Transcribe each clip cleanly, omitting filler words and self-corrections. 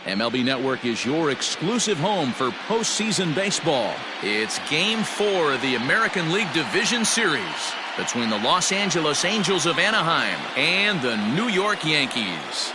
MLB Network is your exclusive home for postseason baseball. It's Game 4 of the American League Division Series between the Los Angeles Angels of Anaheim and the New York Yankees.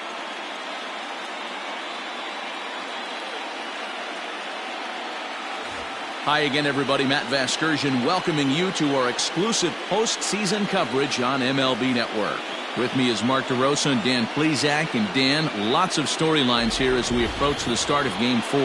Hi again, everybody. Matt Vasgersian welcoming you to our exclusive postseason coverage on MLB Network. With me is Mark DeRosa and Dan Plesac. And Dan, lots of storylines here as we approach the start of Game 4.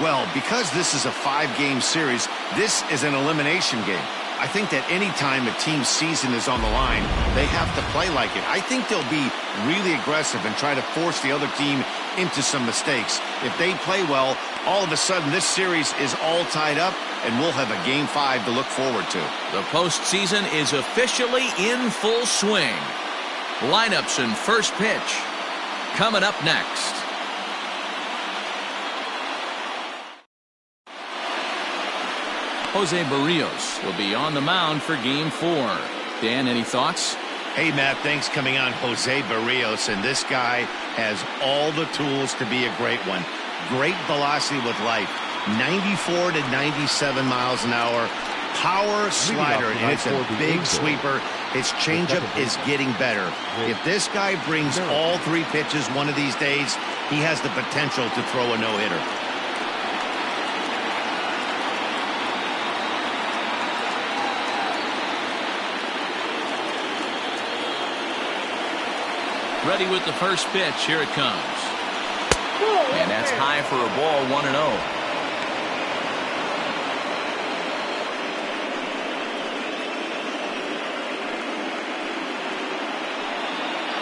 Well, because this is a 5-game series, this is an elimination game. I think that any time a team's season is on the line, they have to play like it. I think they'll be really aggressive and try to force the other team into some mistakes. If they play well, all of a sudden this series is all tied up and we'll have a Game 5 to look forward to. The postseason is officially in full swing. Lineups and first pitch coming up next. Jose Barrios will be on the mound for Game 4. Dan, any thoughts? Hey, Matt, thanks coming on. Jose Barrios, and this guy has all the tools to be a great one. Great velocity with life. 94 to 97 miles an hour. Power slider, and it's a big sweeper. His changeup is getting better. If this guy brings all 3 pitches one of these days, he has the potential to throw a no-hitter. Ready with the first pitch. Here it comes. And that's high for a ball, 1-0.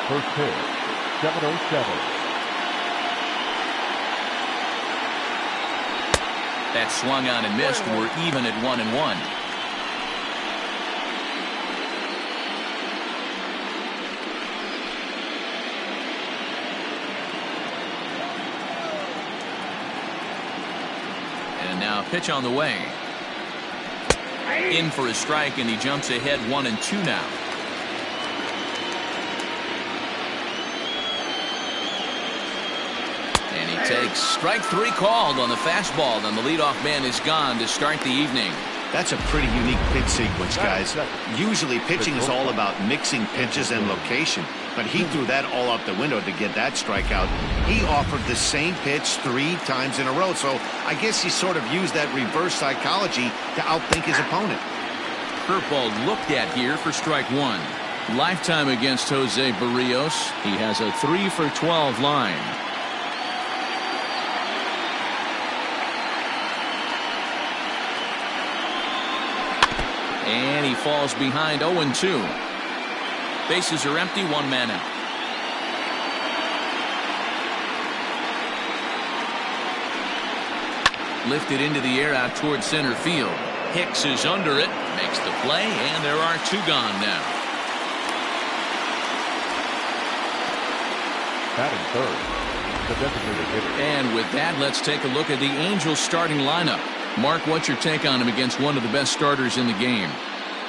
First pitch, 7-0-7. That swung on and missed. We're even at 1-1. And now pitch on the way. In for a strike, and he jumps ahead 1-2 now. And he takes strike 3 called on the fastball. Then the leadoff man is gone to start the evening. That's a pretty unique pitch sequence, guys. Usually pitching is all about mixing pitches and location, but he threw that all out the window to get that strikeout. He offered the same pitch 3 times in a row, so I guess he sort of used that reverse psychology to outthink his opponent. Curveball looked at here for strike 1. Lifetime against Jose Barrios. He has a 3 for 12 line. And he falls behind 0-2. Bases are empty, 1 man out. Lifted into the air out toward center field. Hicks is under it, makes the play, and there are 2 gone now. Batting third, the designated hitter. And with that, let's take a look at the Angels starting lineup. Mark, what's your take on him against one of the best starters in the game?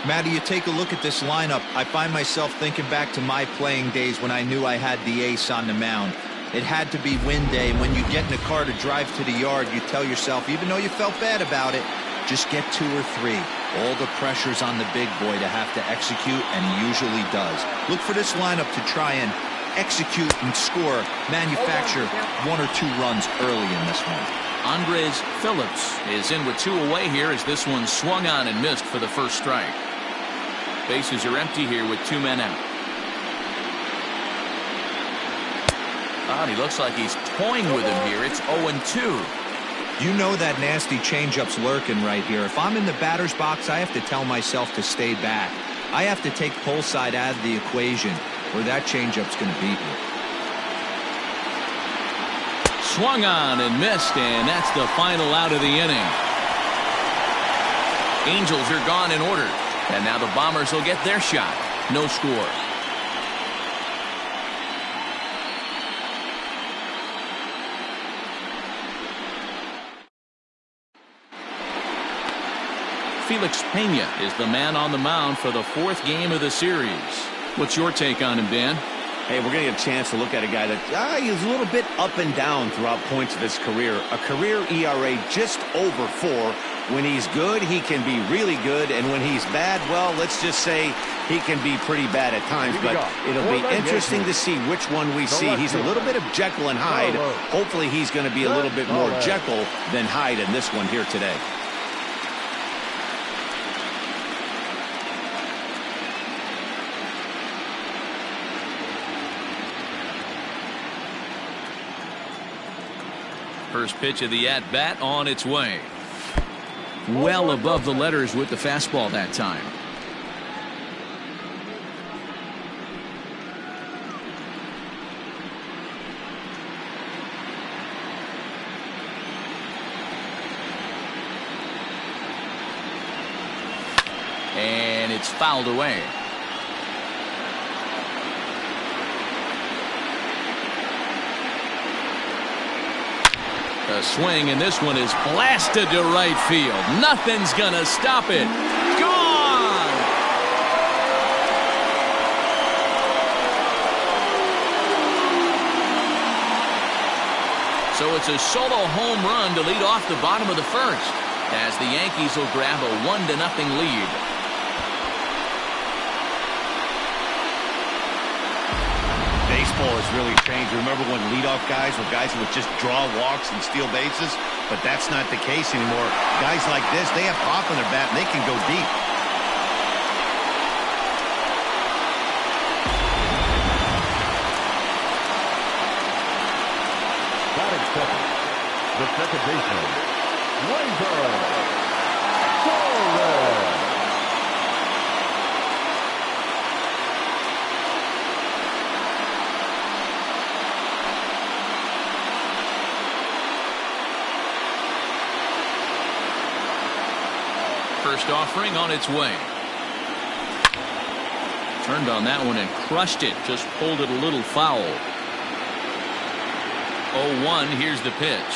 Matty, you take a look at this lineup. I find myself thinking back to my playing days when I knew I had the ace on the mound. It had to be win day, and when you get in a car to drive to the yard, you tell yourself, even though you felt bad about it, just get 2 or 3. All the pressure's on the big boy to have to execute, and he usually does. Look for this lineup to try and execute and score, manufacture 1 or 2 runs early in this one. Andres Phillips is in with 2 away here as this one swung on and missed for the first strike. Bases are empty here with 2 men out. Oh, he looks like he's toying with him here. It's 0-2. You know that nasty changeup's lurking right here. If I'm in the batter's box, I have to tell myself to stay back. I have to take pull side out of the equation, or that changeup's going to beat me. Swung on and missed, and that's the final out of the inning. Angels are gone in order, and now the Bombers will get their shot. No score. Felix Pena is the man on the mound for the 4th game of the series. What's your take on him, Dan? Hey, we're going to get a chance to look at a guy that he's a little bit up and down throughout points of his career. A career ERA just over 4. When he's good, he can be really good. And when he's bad, well, let's just say he can be pretty bad at times. But it'll be interesting to see which one we see. He's a little bit of Jekyll and Hyde. Hopefully he's going to be a little bit more Jekyll than Hyde in this one here today. First pitch of the at-bat on its way. Well above the letters with the fastball that time. And it's fouled away. A swing, and this one is blasted to right field. Nothing's gonna stop it. Gone! So it's a solo home run to lead off the bottom of the first, as the Yankees will grab a 1-0 lead. Baseball has really changed. Remember when leadoff guys were guys who would just draw walks and steal bases? But that's not the case anymore. Guys like this, they have pop on their bat and they can go deep. Batting second, the second baseman, Razor. First offering on its way. Turned on that one and crushed it. Just pulled it a little foul. 0-1. Here's the pitch.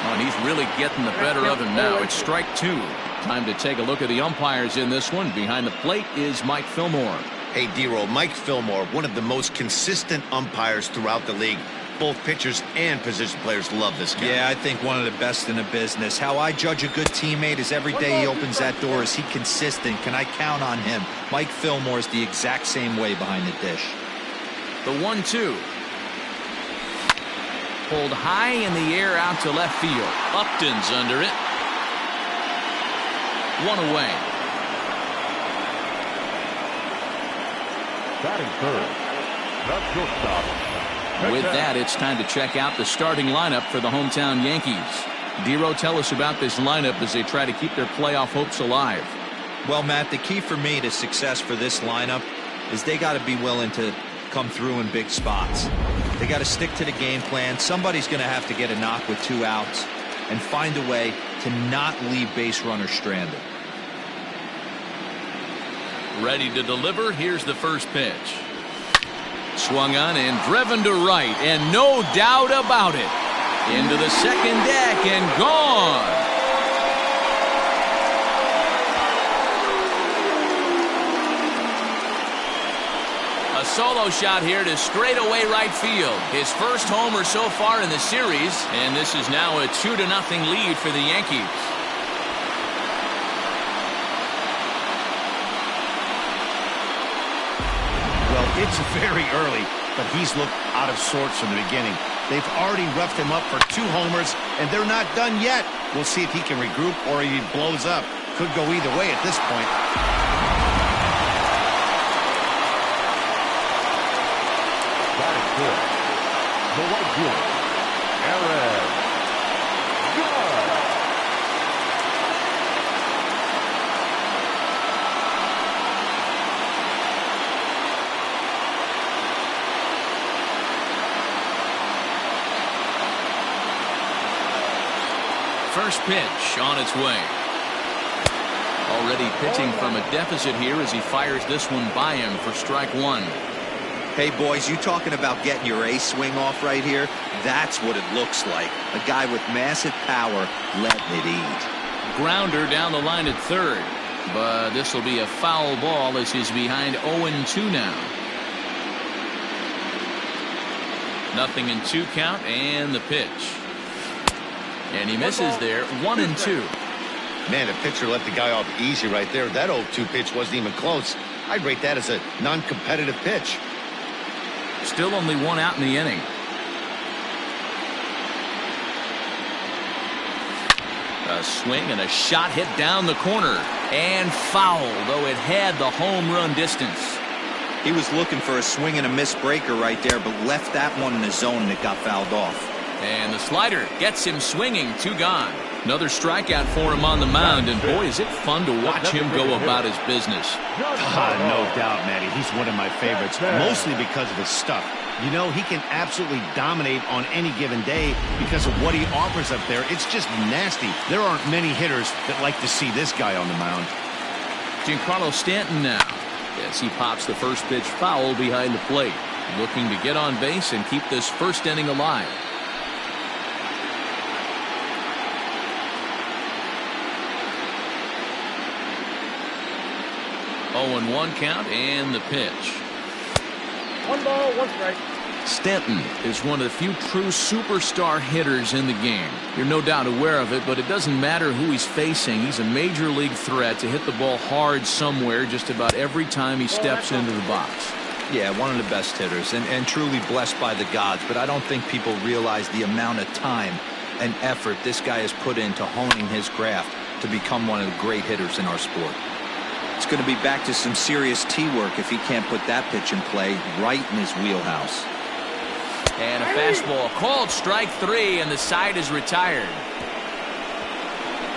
Oh, and he's really getting the better of him now. It's strike 2. Time to take a look at the umpires in this one. Behind the plate is Mike Fillmore. Hey, D-Roll, Mike Fillmore, one of the most consistent umpires throughout the league. Both pitchers and position players love this guy. Yeah, I think one of the best in the business. How I judge a good teammate is every day he opens that door. Is he consistent? Can I count on him? Mike Fillmore is the exact same way behind the dish. The 1-2. Pulled high in the air out to left field. Upton's under it. 1 away. Batting third, the shortstop. With that, it's time to check out the starting lineup for the hometown Yankees. Dero, tell us about this lineup as they try to keep their playoff hopes alive. Well, Matt, the key for me to success for this lineup is they got to be willing to come through in big spots. They got to stick to the game plan. Somebody's going to have to get a knock with 2 outs and find a way to not leave base runners stranded. Ready to deliver. Here's the first pitch. Swung on and driven to right, and no doubt about it. Into the second deck and gone. A solo shot here to straightaway right field. His first homer so far in the series, and this is now a 2-0 lead for the Yankees. Well, it's very early, but he's looked out of sorts from the beginning. They've already roughed him up for 2 homers, and they're not done yet. We'll see if he can regroup or if he blows up. Could go either way at this point. Batting fourth, the right fielder, Aaron. First pitch on its way. Already pitching from a deficit here as he fires this one by him for strike 1. Hey, boys, you talking about getting your A swing off right here? That's what it looks like. A guy with massive power letting it eat. Grounder down the line at third. But this will be a foul ball as he's behind 0-2 now. 0-2 count, and the pitch. And he misses there. 1-2. Man, the pitcher let the guy off easy right there. That 0-2 pitch wasn't even close. I'd rate that as a non-competitive pitch. Still only 1 out in the inning. A swing and a shot hit down the corner. And foul, though it had the home run distance. He was looking for a swing and a miss breaker right there, but left that one in the zone and it got fouled off. And the slider gets him swinging. 2 gone. Another strikeout for him on the mound, and boy, is it fun to watch him go about his business. No doubt, Matty. He's one of my favorites, mostly because of his stuff. You know, he can absolutely dominate on any given day because of what he offers up there. It's just nasty. There aren't many hitters that like to see this guy on the mound. Giancarlo Stanton now. Yes, he pops the first pitch foul behind the plate, looking to get on base and keep this first inning alive. 0-1 count, and the pitch. 1 ball, 1 strike. Stanton is one of the few true superstar hitters in the game. You're no doubt aware of it, but it doesn't matter who he's facing. He's a major league threat to hit the ball hard somewhere just about every time he steps into the box. Yeah, one of the best hitters and truly blessed by the gods, but I don't think people realize the amount of time and effort this guy has put into honing his craft to become one of the great hitters in our sport. It's going to be back to some serious tee work if he can't put that pitch in play right in his wheelhouse. And a fastball called strike 3, and the side is retired.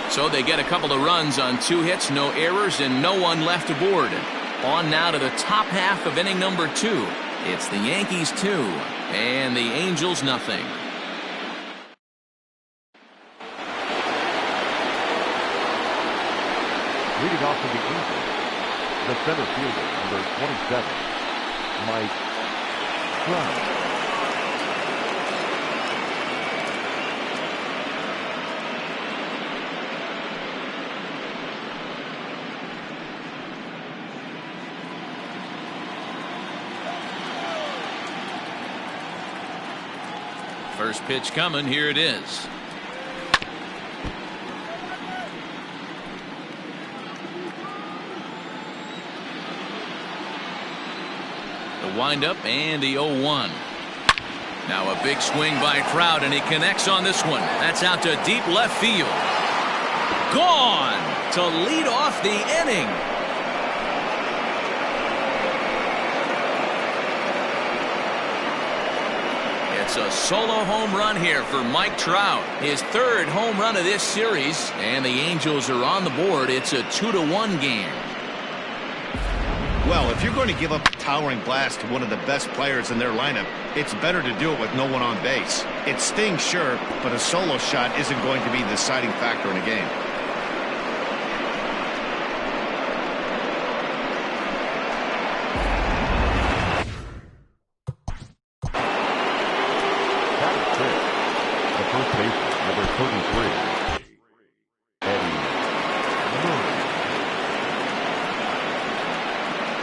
So they get a couple of runs on 2 hits, no errors, and no one left aboard. On now to the top half of inning number 2. It's the Yankees 2 and the Angels nothing. Leading off for the Angels, the center fielder, number 27, Mike Trout. First pitch coming. Here it is. The windup and the 0-1. Now a big swing by Trout, and he connects on this one. That's out to deep left field. Gone to lead off the inning. It's a solo home run here for Mike Trout. His 3rd home run of this series, and the Angels are on the board. It's a 2-1 game. Well, if you're going to give up a towering blast to one of the best players in their lineup, it's better to do it with no one on base. It stings, sure, but a solo shot isn't going to be the deciding factor in a game.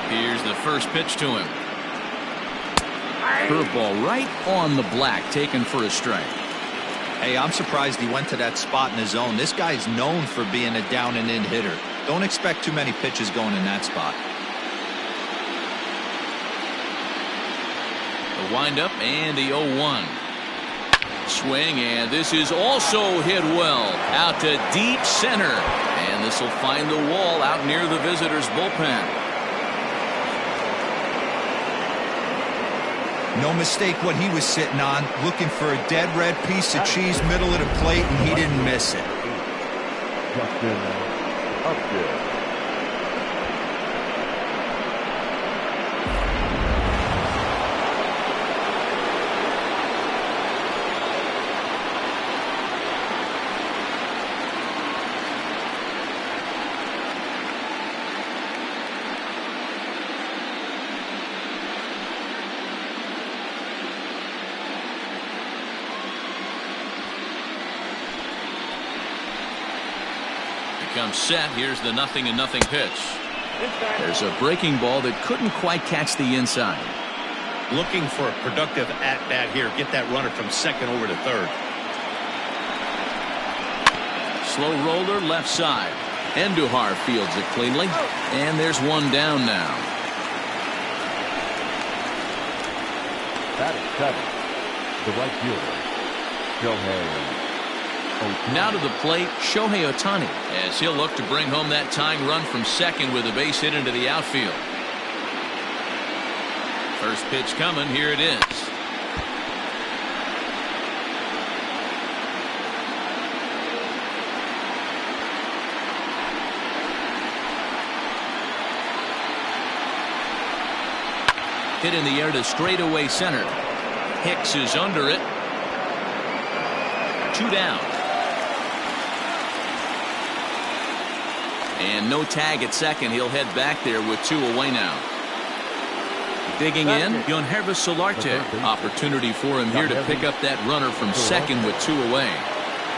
Here's the first pitch to him. Curveball right on the black, taken for a strike. Hey, I'm surprised he went to that spot in his zone. This guy's known for being a down and in hitter. Don't expect too many pitches going in that spot. The windup and the 0-1. Swing, and this is also hit well out to deep center, and this will find the wall out near the visitors' bullpen. No mistake what he was sitting on, looking for a dead red piece of cheese middle of the plate, and he didn't miss it. Justin Upton. Comes set. Here's the 0-0 pitch. There's a breaking ball that couldn't quite catch the inside. Looking for a productive at-bat here. Get that runner from second over to third. Slow roller left side. Andujar fields it cleanly. And there's one down now. Batting seventh, the right fielder, Shohei. Now to the plate, Shohei Ohtani, as he'll look to bring home that tying run from second with a base hit into the outfield. First pitch coming. Here it is. Hit in the air to straightaway center. Hicks is under it. 2 down. And no tag at second. He'll head back there with 2 away now. Digging in, Yonhervis Solarte. Opportunity for him here to pick up that runner from second with 2 away.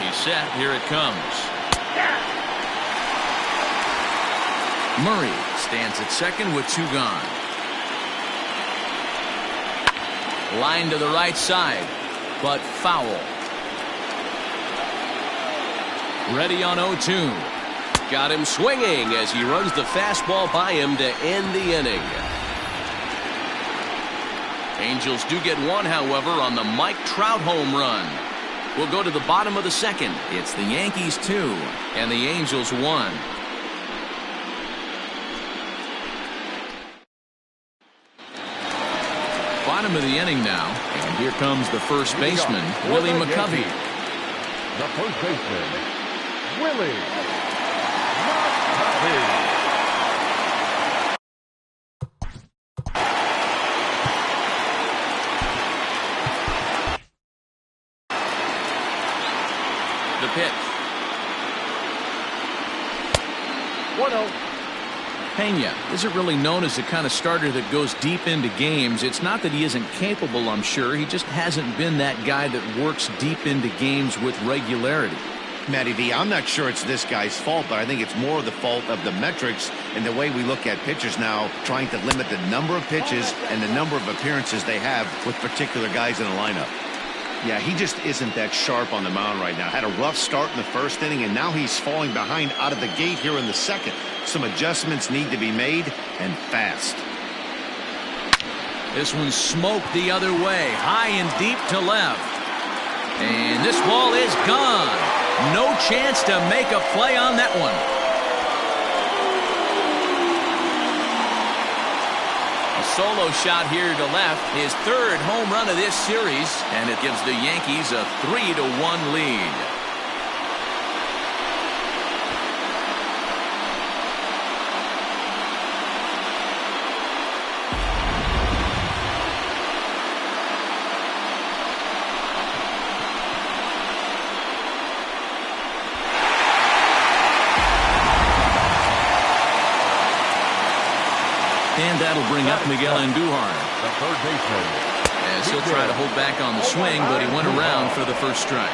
He's set. Here it comes. Murray stands at second with 2 gone. Line to the right side, but foul. Ready on 0-2. Got him swinging as he runs the fastball by him to end the inning. Angels do get one, however, on the Mike Trout home run. We'll go to the bottom of the second. It's the Yankees 2 and the Angels 1. Bottom of the inning now, and here comes the first baseman, Willie McCovey. The first baseman, Willie McCovey. The pitch. 1-0. Pena isn't really known as the kind of starter that goes deep into games. It's not that he isn't capable, I'm sure. He just hasn't been that guy that works deep into games with regularity. Matty V, I'm not sure it's this guy's fault, but I think it's more the fault of the metrics and the way we look at pitchers now, trying to limit the number of pitches and the number of appearances they have with particular guys in a lineup. Yeah, he just isn't that sharp on the mound right now. Had a rough start in the first inning, and now he's falling behind out of the gate here in the second. Some adjustments need to be made, and fast. This one's smoked the other way, high and deep to left. And this ball is gone. No chance to make a play on that one. A solo shot here to left, his 3rd home run of this series, and it gives the Yankees a 3-1 lead. And that'll bring up Miguel Andujar. The third baseman. As he'll try to hold back on the swing, but he went around for the first strike.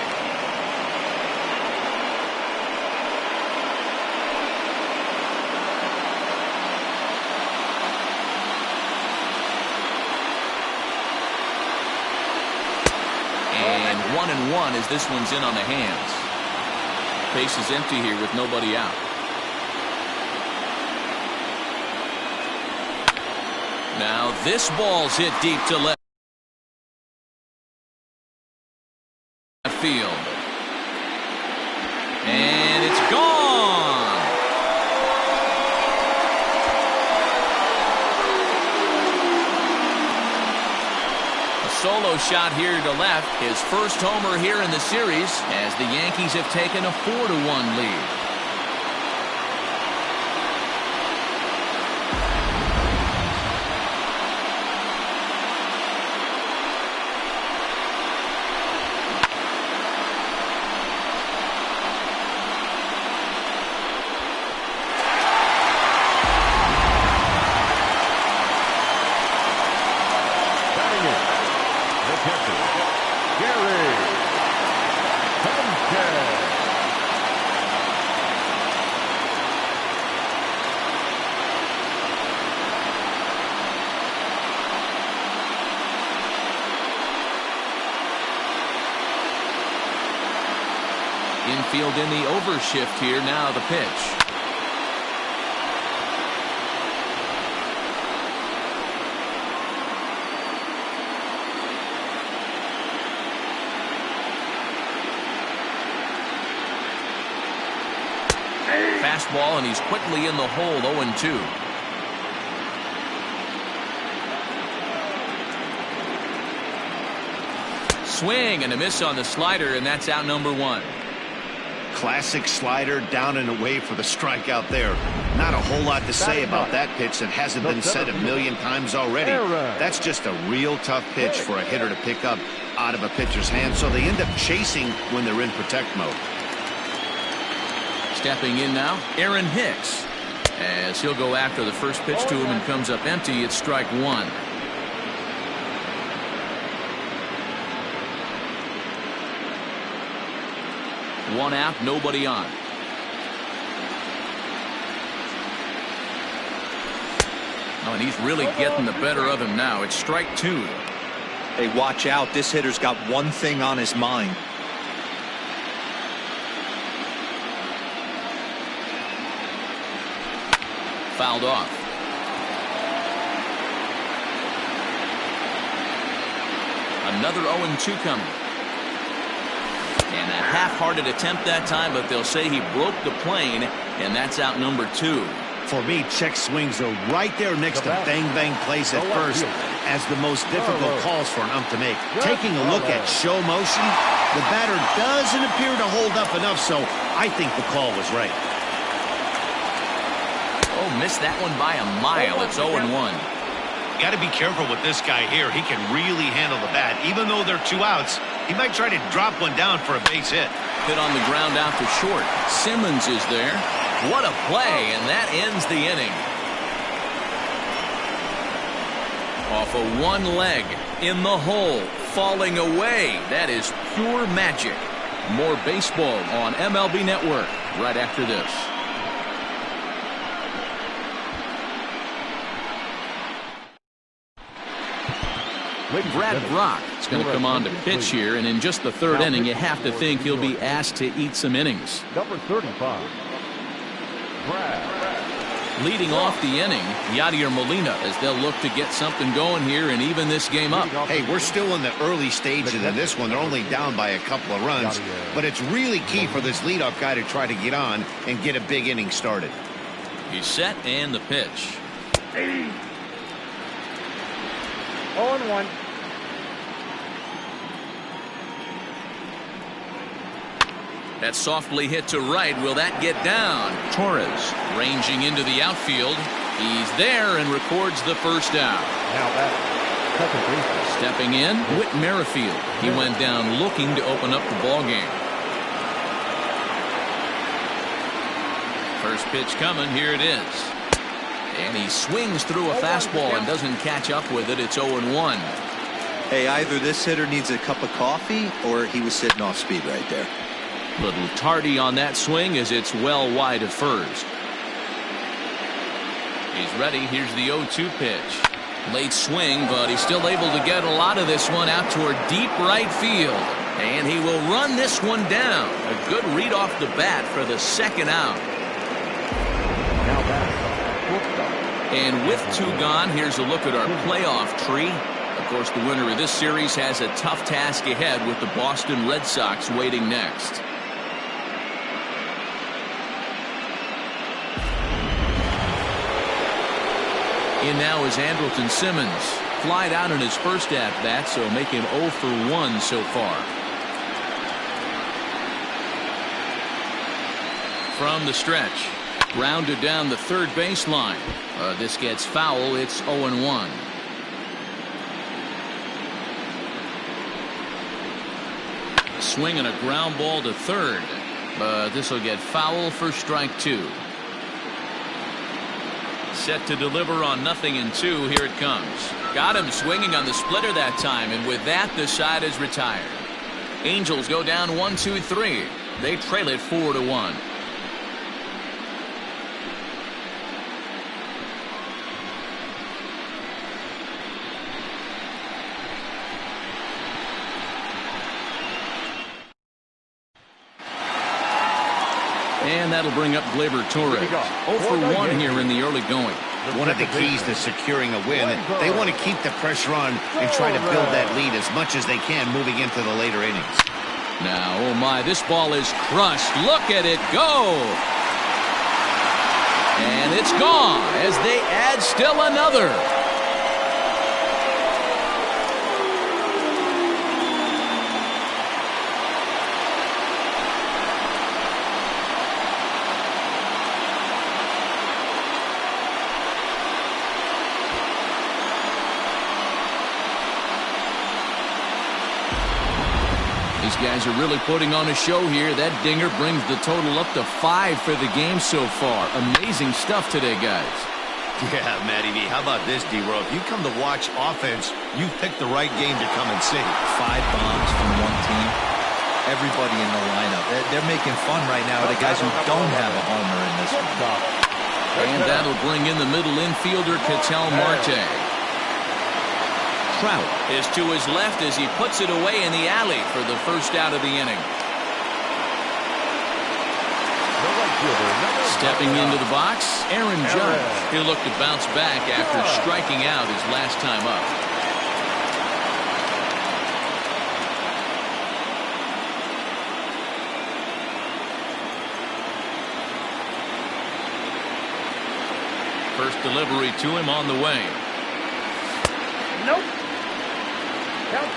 And 1-1 as this one's in on the hands. Base is empty here with nobody out. Now this ball's hit deep to left field. And it's gone. A solo shot here to left. His first homer here in the series as the Yankees have taken a 4-1 lead. Infield in the overshift here. Now the pitch. Fastball, and he's quickly in the hole. 0-2. Swing and a miss on the slider, and that's out number 1. Classic slider, down and away for the strikeout there. Not a whole lot to say about that pitch that hasn't been said a million times already. That's just a real tough pitch for a hitter to pick up out of a pitcher's hand, so they end up chasing when they're in protect mode. Stepping in now, Aaron Hicks. As he'll go after the first pitch to him and comes up empty, it's strike 1. One out, nobody on. Oh, and he's really getting the better of him now. It's strike 2. Hey, watch out. This hitter's got one thing on his mind. Fouled off. Another 0-2 coming. And a half-hearted attempt that time, but they'll say he broke the plane, and that's out number 2. For me, check swings are right there next to bang-bang plays at first as the most difficult calls for an ump to make. Taking a look at show motion, the batter doesn't appear to hold up enough, so I think the call was right. Oh, missed that one by a mile. It's 0-1. Got to be careful with this guy here. He can really handle the bat. Even though they're 2 outs, he might try to drop one down for a base hit. Hit on the ground out to short. Simmons is there. What a play, and that ends the inning. Off of one leg, in the hole, falling away. That is pure magic. More baseball on MLB Network right after this. Brad Brock is going to come on to pitch here, and in just the 3rd inning, you have to think he'll be asked to eat some innings. Number 35, Brad. Leading off the inning, Yadier Molina, as they'll look to get something going here and even this game up. Hey, we're still in the early stages of this one. They're only down by a couple of runs, but it's really key for this leadoff guy to try to get on and get a big inning started. He's set, and the pitch. 0-1. That softly hit to right. Will that get down? Torres ranging into the outfield. He's there and records the first out. Now that second baseman. Stepping in, Whit Merrifield. He went down looking to open up the ball game. First pitch coming. Here it is. And he swings through a fastball and doesn't catch up with it. It's 0-1. Hey, either this hitter needs a cup of coffee or he was sitting off speed right there. Little tardy on that swing as it's well wide of first. He's ready. Here's the 0-2 pitch. Late swing, but he's still able to get a lot of this one out toward deep right field. And he will run this one down. A good read off the bat for the second out. Now that's And with 2 gone, here's a look at our playoff tree. Of course, the winner of this series has a tough task ahead with the Boston Red Sox waiting next. In now is Andrelton Simmons. Flied out in his first at-bat, so make him 0 for 1 so far. From the stretch. Grounded down the third baseline. This gets foul. It's 0-1. Swing and a ground ball to third. This will get foul for strike 2. Set to deliver on 0-2. Here it comes. Got him swinging on the splitter that time, and with that, the side is retired. Angels go down 1-2-3. They trail it 4-1. And that'll bring up Gleyber Torres. 0 for 1 here in the early going. One of the keys to securing a win, they want to keep the pressure on and try to build that lead as much as they can moving into the later innings. Now, oh my, this ball is crushed. Look at it go. And it's gone as they add still another. These guys are really putting on a show here. That dinger brings the total up to 5 for the game so far. Amazing stuff today, guys. Yeah, Matty V. How about this, D-Row? If you come to watch offense, you picked the right game to come and see. 5 bombs from one team. Everybody in the lineup. They're making fun right now of the guys who don't have a homer in this one. And that'll bring in the middle infielder, Ketel Marte. Trout is to his left as he puts it away in the alley for the first out of the inning. Stepping into the box, Aaron Judge. He'll look to bounce back after striking out his last time up. First delivery to him on the way. Nope.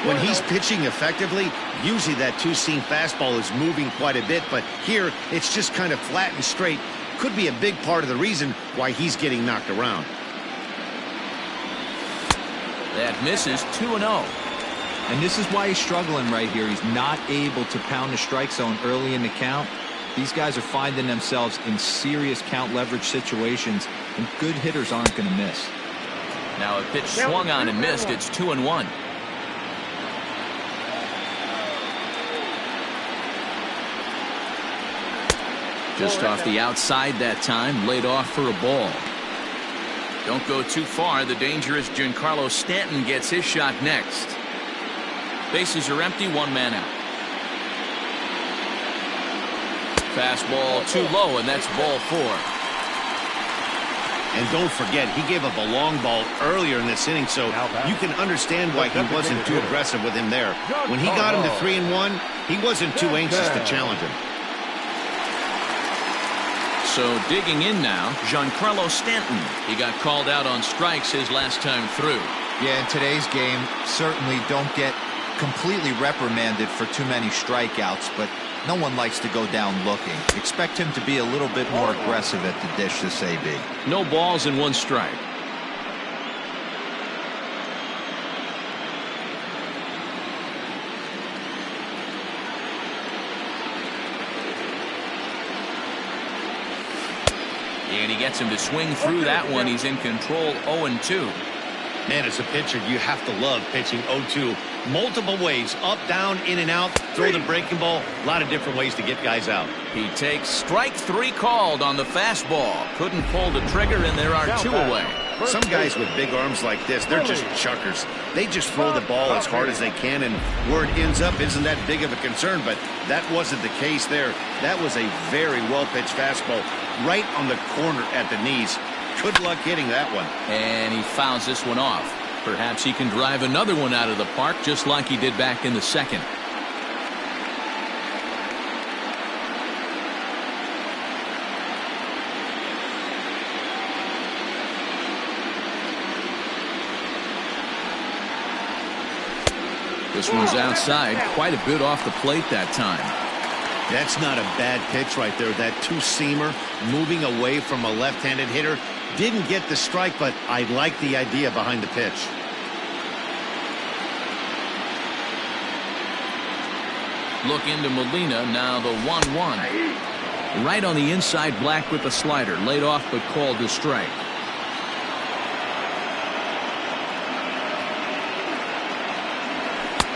When he's pitching effectively, usually that two-seam fastball is moving quite a bit, but here it's just kind of flat and straight. Could be a big part of the reason why he's getting knocked around. That misses 2-0. And this is why he's struggling right here. He's not able to pound the strike zone early in the count. These guys are finding themselves in serious count leverage situations, and good hitters aren't going to miss. Now a pitch swung on and missed. It's 2-1. Just off the outside that time, laid off for a ball. Don't go too far. The dangerous Giancarlo Stanton gets his shot next. Bases are empty, 1 man out. Fastball too low, and that's ball 4. And don't forget, he gave up a long ball earlier in this inning, so you can understand why he wasn't too aggressive with him there. When he got him to 3-1, he wasn't too anxious to challenge him. So digging in now, Giancarlo Stanton. He got called out on strikes his last time through. Yeah, in today's game, certainly don't get completely reprimanded for too many strikeouts, but no one likes to go down looking. Expect him to be a little bit more aggressive at the dish this AB. No balls and 1 strike. And he gets him to swing through that one. He's in control, 0-2. Man, as a pitcher, you have to love pitching 0-2. Multiple ways, up, down, in and out, throw the breaking ball. A lot of different ways to get guys out. He takes strike 3 called on the fastball. Couldn't pull the trigger, and there are 2 away. Some guys with big arms like this, they're just chuckers. They just throw the ball as hard as they can, and where it ends up isn't that big of a concern, but that wasn't the case there. That was a very well-pitched fastball right on the corner at the knees. Good luck hitting that one. And he fouls this one off. Perhaps he can drive another one out of the park just like he did back in the second. This one's outside, quite a bit off the plate that time. That's not a bad pitch right there. That two-seamer moving away from a left-handed hitter. Didn't get the strike, but I like the idea behind the pitch. Look into Molina, now the 1-1. Right on the inside, Black with the slider. Laid off but called to strike.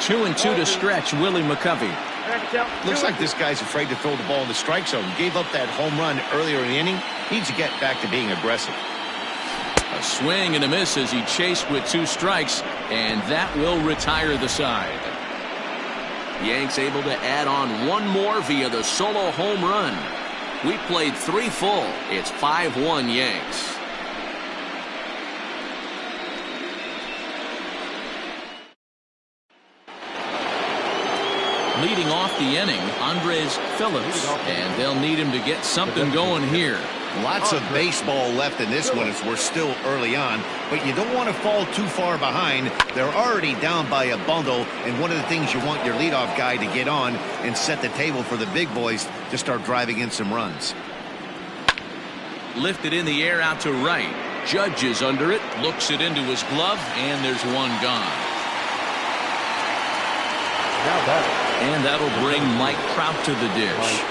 Two and two to stretch Willie McCovey. Looks like this guy's afraid to throw the ball in the strike zone. Gave up that home run earlier in the inning. Needs to get back to being aggressive. A swing and a miss as he chased with 2 strikes, and that will retire the side. Yanks able to add on 1 more via the solo home run. We played 3 full. It's 5-1 Yanks. Leading off the inning, Andres Phillips, and they'll need him to get something going here. Lots of baseball left in this one as we're still early on, but you don't want to fall too far behind. They're already down by a bundle, and one of the things you want your leadoff guy to get on and set the table for the big boys to start driving in some runs. Lifted in the air out to right. Judge is under it, looks it into his glove, and there's one gone. Now that. And that'll bring Mike Trout to the dish.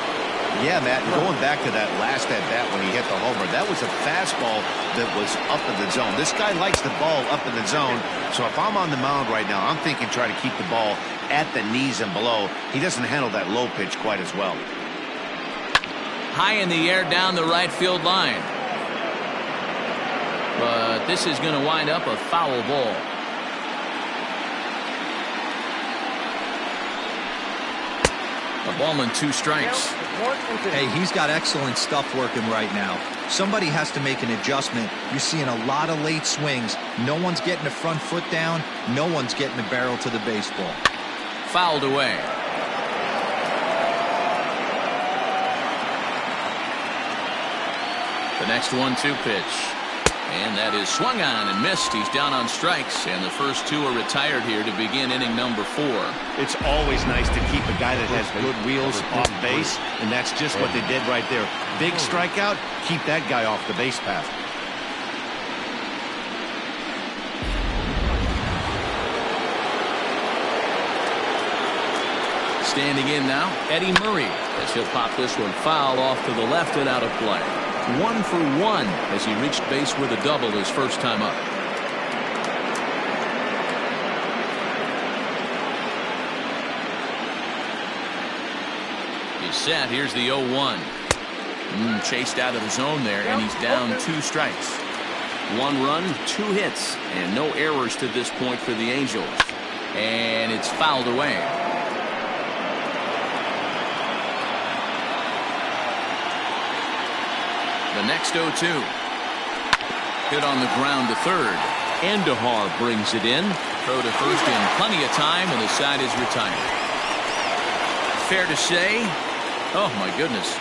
Yeah, Matt, going back to that last at-bat when he hit the homer, that was a fastball that was up in the zone. This guy likes the ball up in the zone, so if I'm on the mound right now, I'm thinking try to keep the ball at the knees and below. He doesn't handle that low pitch quite as well. High in the air down the right field line. But this is going to wind up a foul ball. A ball and 2 strikes. Hey, he's got excellent stuff working right now. Somebody has to make an adjustment. You're seeing a lot of late swings. No one's getting the front foot down. No one's getting the barrel to the baseball. Fouled away. The next 1-2 pitch. And that is swung on and missed. He's down on strikes, and the first 2 are retired here to begin inning number 4. It's always nice to keep a guy that has good wheels off base, and that's just what they did right there. Big strikeout, keep that guy off the base path. Standing in now, Eddie Murray, as he'll pop this one foul off to the left and out of play. 1 for 1 as he reached base with a double his first time up. He's set. Here's the 0-1. Chased out of the zone there, and he's down 2 strikes. 1 run, 2 hits, and no errors to this point for the Angels. And it's fouled away. The next 0-2. Hit on the ground to third. Andujar brings it in. Throw to first in plenty of time, and the side is retired. Fair to say, oh my goodness,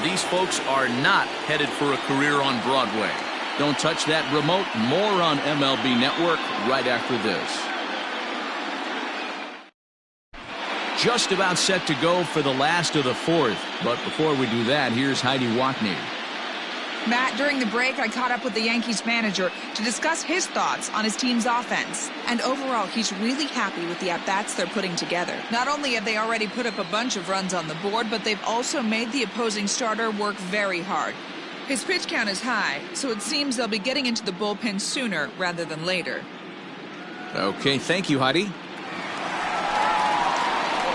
these folks are not headed for a career on Broadway. Don't touch that remote. More on MLB Network right after this. Just about set to go for the last of the 4th. But before we do that, here's Heidi Watney. Matt, during the break, I caught up with the Yankees manager to discuss his thoughts on his team's offense. And overall, he's really happy with the at-bats they're putting together. Not only have they already put up a bunch of runs on the board, but they've also made the opposing starter work very hard. His pitch count is high, so it seems they'll be getting into the bullpen sooner rather than later. Okay, thank you, Heidi.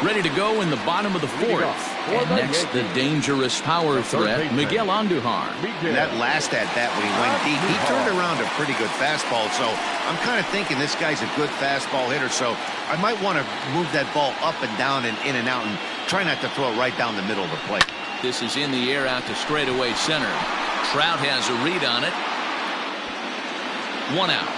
Ready to go in the bottom of the 4th. And next, the dangerous power threat, Miguel Andujar. That last at-bat when he went deep, he turned around a pretty good fastball. So I'm kind of thinking this guy's a good fastball hitter. So I might want to move that ball up and down and in and out and try not to throw it right down the middle of the plate. This is in the air out to straightaway center. Trout has a read on it. 1 out.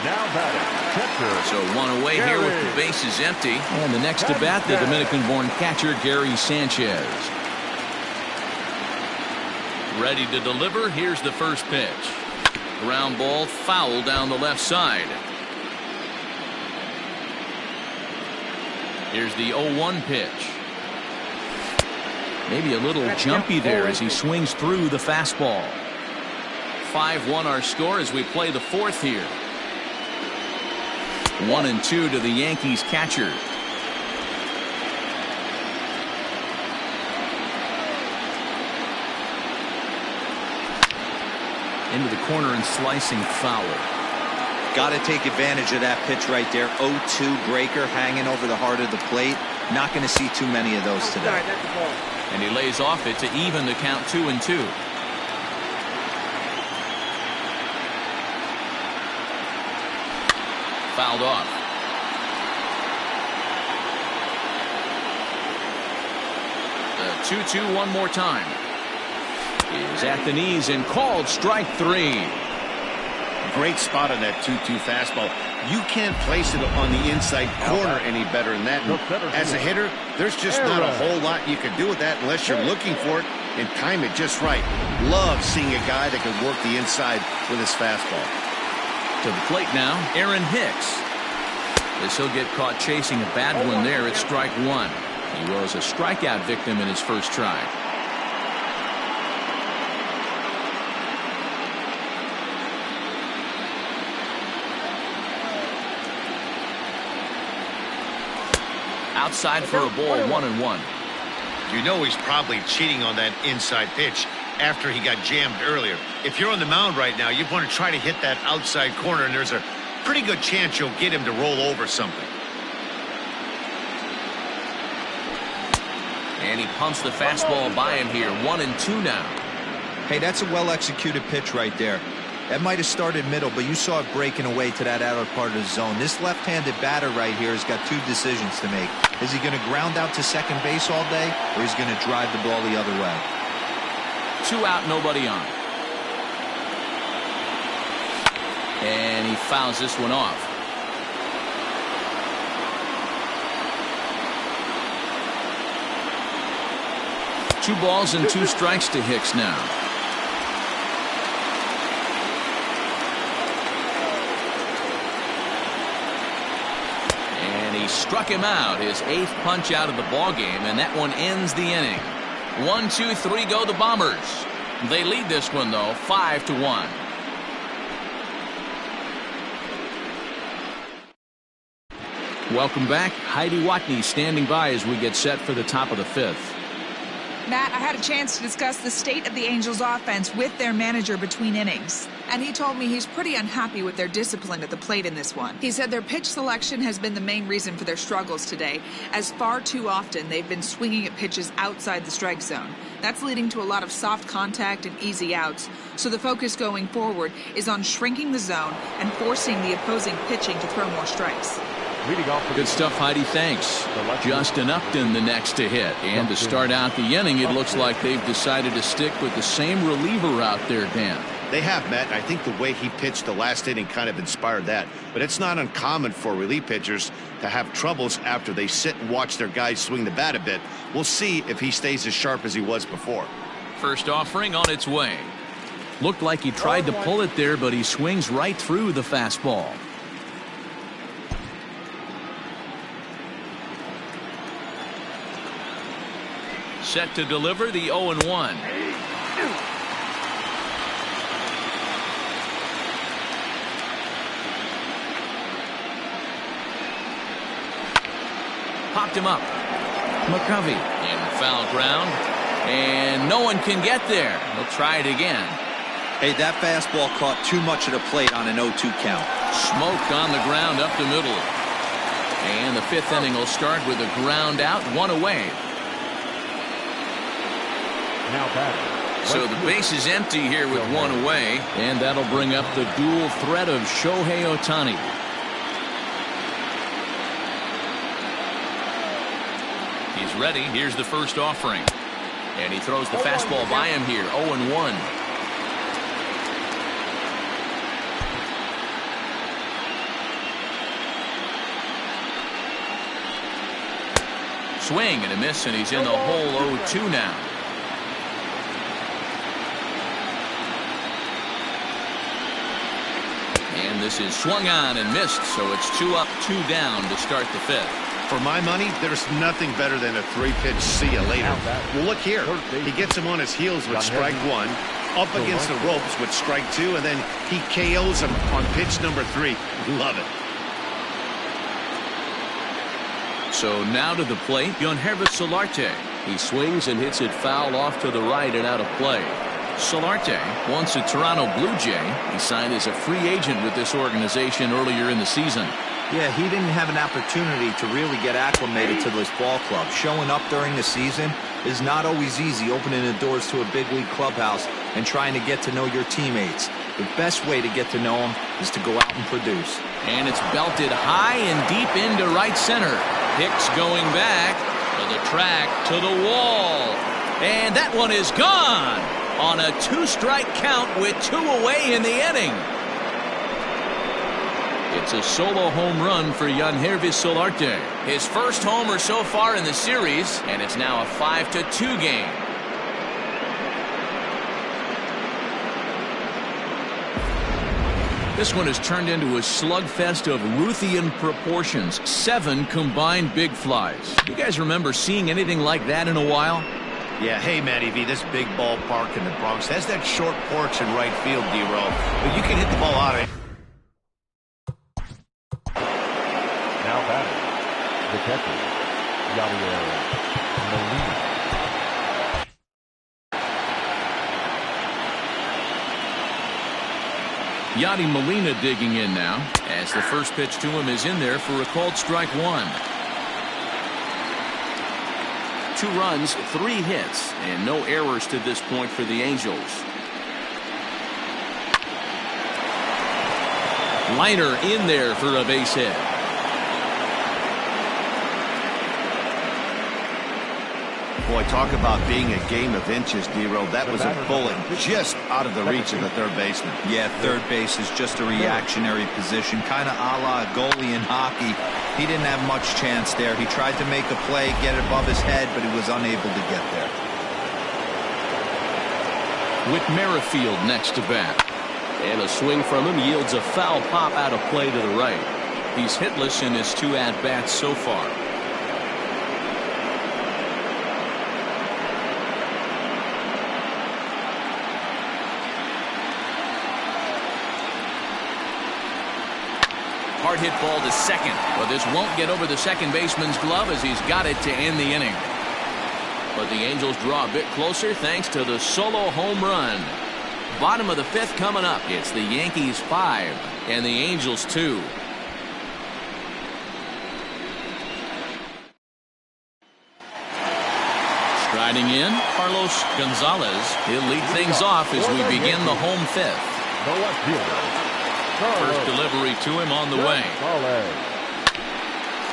Now batting, catcher. So 1 away here with the bases empty. And the next to bat, the Dominican-born catcher, Gary Sanchez. Ready to deliver. Here's the first pitch. Ground ball foul down the left side. Here's the 0-1 pitch. Maybe a little jumpy there as he swings through the fastball. 5-1 our score as we play the 4th here. 1-2 to the Yankees catcher. Into the corner and slicing foul. Got to take advantage of that pitch right there. 0-2 breaker hanging over the heart of the plate. Not going to see too many of those today. And he lays off it to even the count 2-2. Fouled off. 2-2 one more time. Is at the knees and called strike 3. Great spot on that 2-2 fastball. You can't place it on the inside corner any better than that. And as a hitter, there's just not a whole lot you can do with that unless you're looking for it and time it just right. Love seeing a guy that can work the inside with his fastball. To the plate now, Aaron Hicks. As he'll get caught chasing a bad one there at strike 1. He was a strikeout victim in his first try. Outside for a ball, 1-1. You know he's probably cheating on that inside pitch after he got jammed earlier. If you're on the mound right now, you want to try to hit that outside corner, and there's a pretty good chance you'll get him to roll over something. And he pumps the fastball by him here. 1-2 now. Hey, that's a well-executed pitch right there. That might have started middle, but you saw it breaking away to that outer part of the zone. This left-handed batter right here has got 2 decisions to make. Is he going to ground out to second base all day, or is he going to drive the ball the other way? 2 out, nobody on. And he fouls this one off. Two balls and 2 strikes to Hicks now. He struck him out, his 8th punch out of the ball game, and that one ends the inning. 1, 2, 3 go the Bombers. They lead this one though, 5-1. Welcome back. Heidi Watney standing by as we get set for the top of the 5th. Matt, I had a chance to discuss the state of the Angels offense with their manager between innings. And he told me he's pretty unhappy with their discipline at the plate in this one. He said their pitch selection has been the main reason for their struggles today, as far too often they've been swinging at pitches outside the strike zone. That's leading to a lot of soft contact and easy outs. So the focus going forward is on shrinking the zone and forcing the opposing pitching to throw more strikes. Good stuff, Heidi. Thanks. Justin Upton the next to hit. And to start out the inning, it looks like they've decided to stick with the same reliever out there, Dan. They have, Matt. I think the way he pitched the last inning kind of inspired that. But it's not uncommon for relief pitchers to have troubles after they sit and watch their guys swing the bat a bit. We'll see if he stays as sharp as he was before. First offering on its way. Looked like he tried to pull it there, but he swings right through the fastball. Set to deliver the 0-1. Popped him up. McCovey in foul ground, and no one can get there. He'll try it again. Hey, that fastball caught too much of the plate on an 0-2 count. Smoked on the ground up the middle. And the 5th inning will start with a ground out, 1 away. Now batting. So the base is empty here with 1 away, and that'll bring up the dual threat of Shohei Ohtani. He's ready. Here's the first offering. And he throws the fastball by him here, 0-1. Swing and a miss, and he's in the hole 0-2 now. And this is swung on and missed, so it's 2 up, 2 down to start the 5th. For my money, there's nothing better than a 3-pitch see you later. Well, look here. He gets him on his heels with strike 1, up against the ropes with strike 2, and then he KOs him on pitch number 3. Love it. So now to the plate, Yonhervis Solarte. He swings and hits it foul off to the right and out of play. Solarte, once a Toronto Blue Jay, he signed as a free agent with this organization earlier in the season. Yeah, he didn't have an opportunity to really get acclimated to this ball club. Showing up during the season is not always easy, opening the doors to a big league clubhouse and trying to get to know your teammates. The best way to get to know them is to go out and produce. And it's belted high and deep into right center. Hicks going back to the track, to the wall. And that one is gone on a 2-strike count with 2 away in the inning. It's a solo home run for Yangervis Solarte. His first homer so far in the series, and it's now a 5-2 game. This one has turned into a slugfest of Ruthian proportions. 7 combined big flies. You guys remember seeing anything like that in a while? Yeah, hey, Matty V, this big ballpark in the Bronx has that short porch in right field, D-Roll, but you can hit the ball out of it. Now batting, the catcher, Yadier Molina. Yadi Molina digging in now, as the first pitch to him is in there for a called strike 1. 2 runs, 3 hits, and no errors to this point for the Angels. Liner in there for a base hit. Boy, talk about being a game of inches, D-Roll. That was a bullet just out of the reach of the third baseman. Yeah, third base is just a reactionary position, kind of a la a goalie in hockey. He didn't have much chance there. He tried to make a play, get it above his head, but he was unable to get there. With Merrifield next to bat. And a swing from him yields a foul pop out of play to the right. He's hitless in his 2 at-bats so far. Hard hit ball to second, but this won't get over the second baseman's glove as he's got it to end the inning. But the Angels draw a bit closer thanks to the solo home run. Bottom of the 5th coming up. It's the Yankees 5 and the Angels 2. Striding in, Carlos Gonzalez. He'll lead things off as we begin the home 5th. The left fielder. First delivery to him on the way.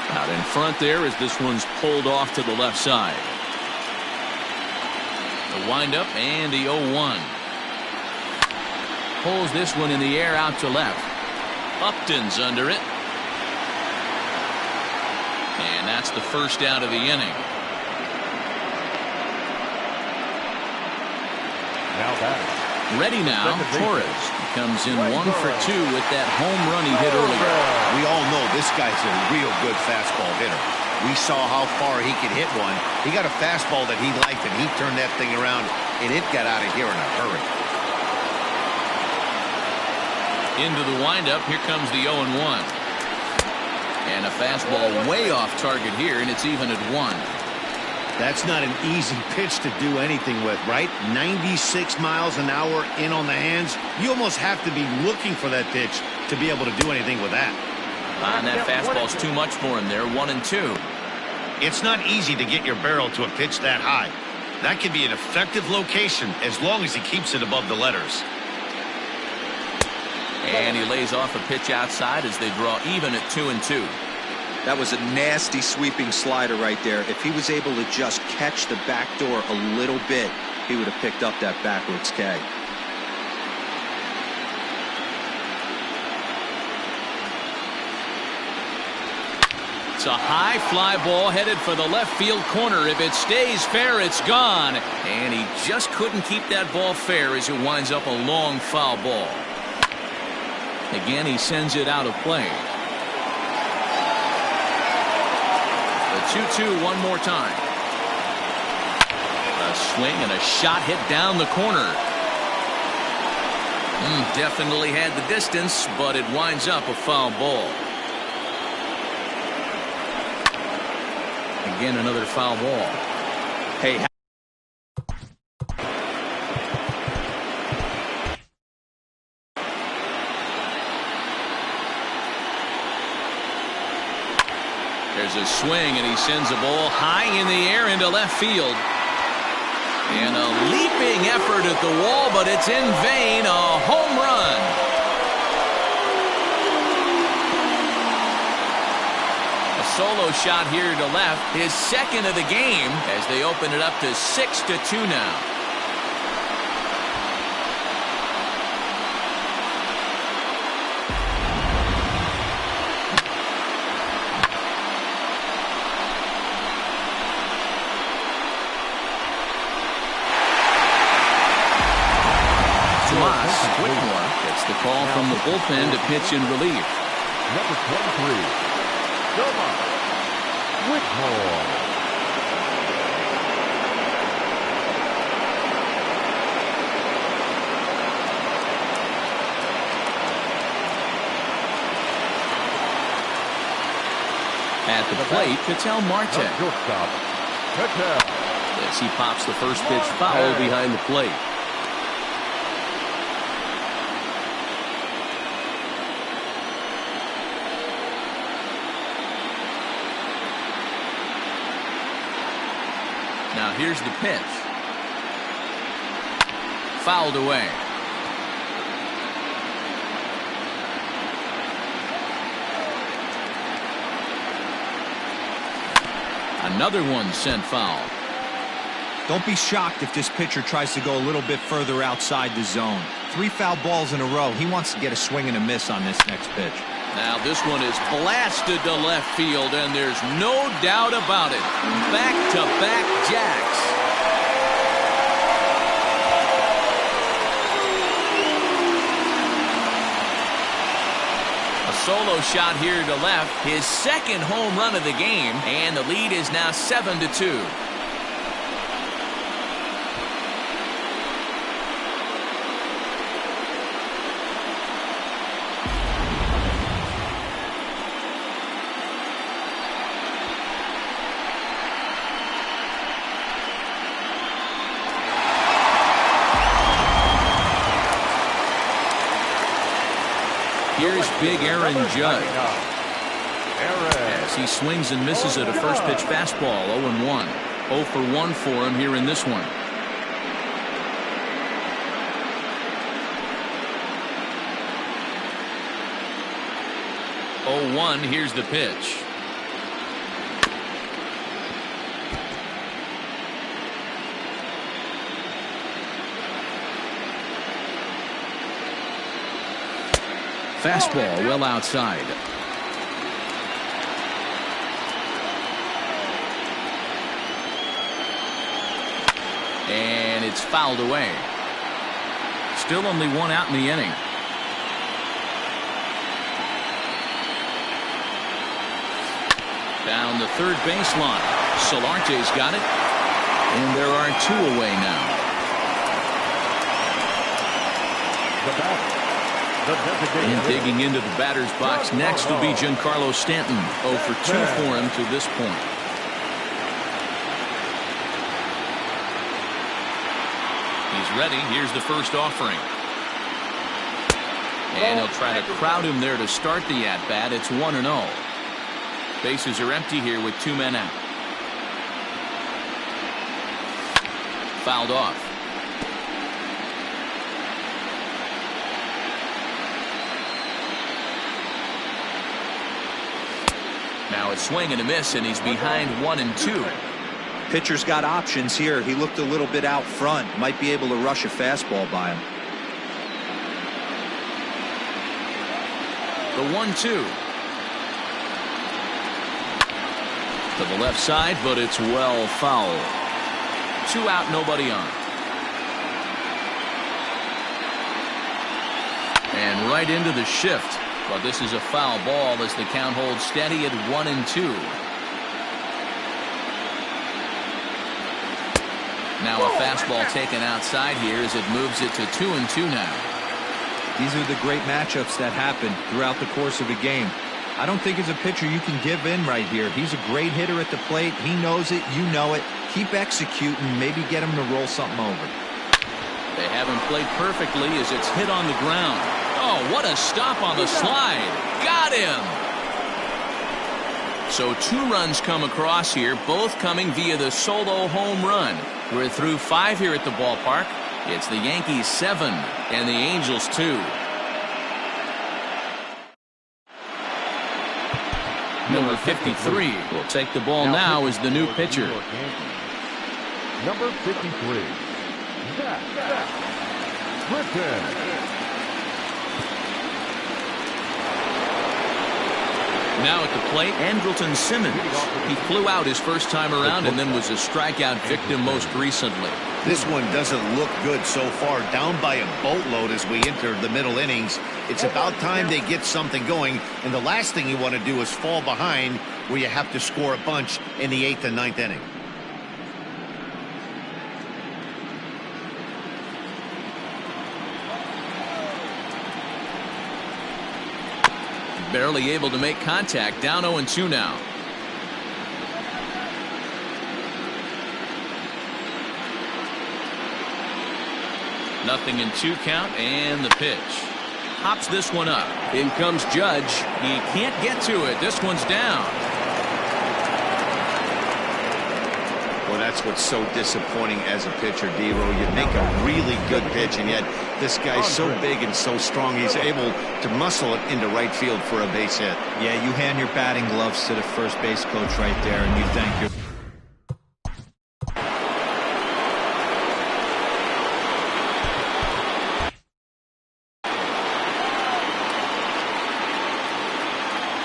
Out in front there as this one's pulled off to the left side. The windup and the 0-1. Pulls this one in the air out to left. Upton's under it. And that's the first out of the inning. Now batting. Ready now, Torres comes in 1 for 2 with that home run he hit earlier. We all know this guy's a real good fastball hitter. We saw how far he could hit one. He got a fastball that he liked, and he turned that thing around, and it got out of here in a hurry. Into the windup, here comes the 0-1. And a fastball way off target here, and it's even at 1. That's not an easy pitch to do anything with, right? 96 miles an hour in on the hands. You almost have to be looking for that pitch to be able to do anything with that. And that fastball's too much for him there, 1-2. It's not easy to get your barrel to a pitch that high. That can be an effective location as long as he keeps it above the letters. And he lays off a pitch outside as they draw even at 2-2. That was a nasty sweeping slider right there. If he was able to just catch the back door a little bit, he would have picked up that backwards K. It's a high fly ball headed for the left field corner. If it stays fair, it's gone. And he just couldn't keep that ball fair as it winds up a long foul ball. Again, he sends it out of play. The 2-2 one more time. A swing and a shot hit down the corner. Definitely had the distance, but it winds up a foul ball. Again, another foul ball. Hey. There's a swing, and he sends a ball high in the air into left field. And a leaping effort at the wall, but it's in vain. A home run. A solo shot here to left, his second of the game, as they open it up to 6-2 now. Whitmore gets the call from the bullpen to pitch in relief. Number 23, Whitmore. At the plate, Ketel Marte. Shortstop, Ketel. As he pops the first pitch foul behind the plate. Now here's the pitch. Fouled away. Another one sent foul. Don't be shocked if this pitcher tries to go a little bit further outside the zone. 3 foul balls in a row. He wants to get a swing and a miss on this next pitch. Now this one is blasted to left field, and there's no doubt about it. Back-to-back jacks. A solo shot here to left, his second home run of the game, and the lead is now 7-2. Here's big Aaron Judge. As he swings and misses at a first pitch fastball, 0-1. 0 for 1 for him here in this one. Here's the pitch. Fastball well outside. And it's fouled away. Still only 1 out in the inning. Down the third baseline. Solarte's got it. And there are 2 away now. The batter. And digging into the batter's box next will be Giancarlo Stanton. 0 for 2 for him to this point. He's ready. Here's the first offering. And he'll try to crowd him there to start the at-bat. It's 1-0. Bases are empty here with 2 men out. Fouled off. Now a swing and a miss, and he's behind 1-2. Pitcher's got options here. He looked a little bit out front. Might be able to rush a fastball by him. The 1-2. To the left side, but it's well foul. 2 out, nobody on. And right into the shift. But this is a foul ball as the count holds steady at 1-2. Now a fastball taken outside here as it moves it to 2-2 now. These are the great matchups that happen throughout the course of a game. I don't think as a pitcher you can give in right here. He's a great hitter at the plate. He knows it. You know it. Keep executing. Maybe get him to roll something over. They haven't played perfectly as it's hit on the ground. Oh, what a stop on the slide. Got him. So 2 runs come across here, both coming via the solo home run. We're through 5 here at the ballpark. It's the Yankees 7 and the Angels 2. number 53, will take the ball now as the new pitcher. Number 53, Zach Britton. Now at the plate, Andrelton Simmons. He flew out his first time around and then was a strikeout victim most recently. This one doesn't look good so far. Down by a boatload as we enter the middle innings. It's about time they get something going. And the last thing you want to do is fall behind where you have to score a bunch in the 8th and 9th inning. Barely able to make contact. Down 0-2 now. Nothing in 2 count, and the pitch. Hops this one up. In comes Judge. He can't get to it. This one's down. Well, that's what's so disappointing as a pitcher, D-Row. You make a really good pitch, and yet this guy's so big and so strong, he's able to muscle it into right field for a base hit. Yeah, you hand your batting gloves to the first base coach right there, and you thank your...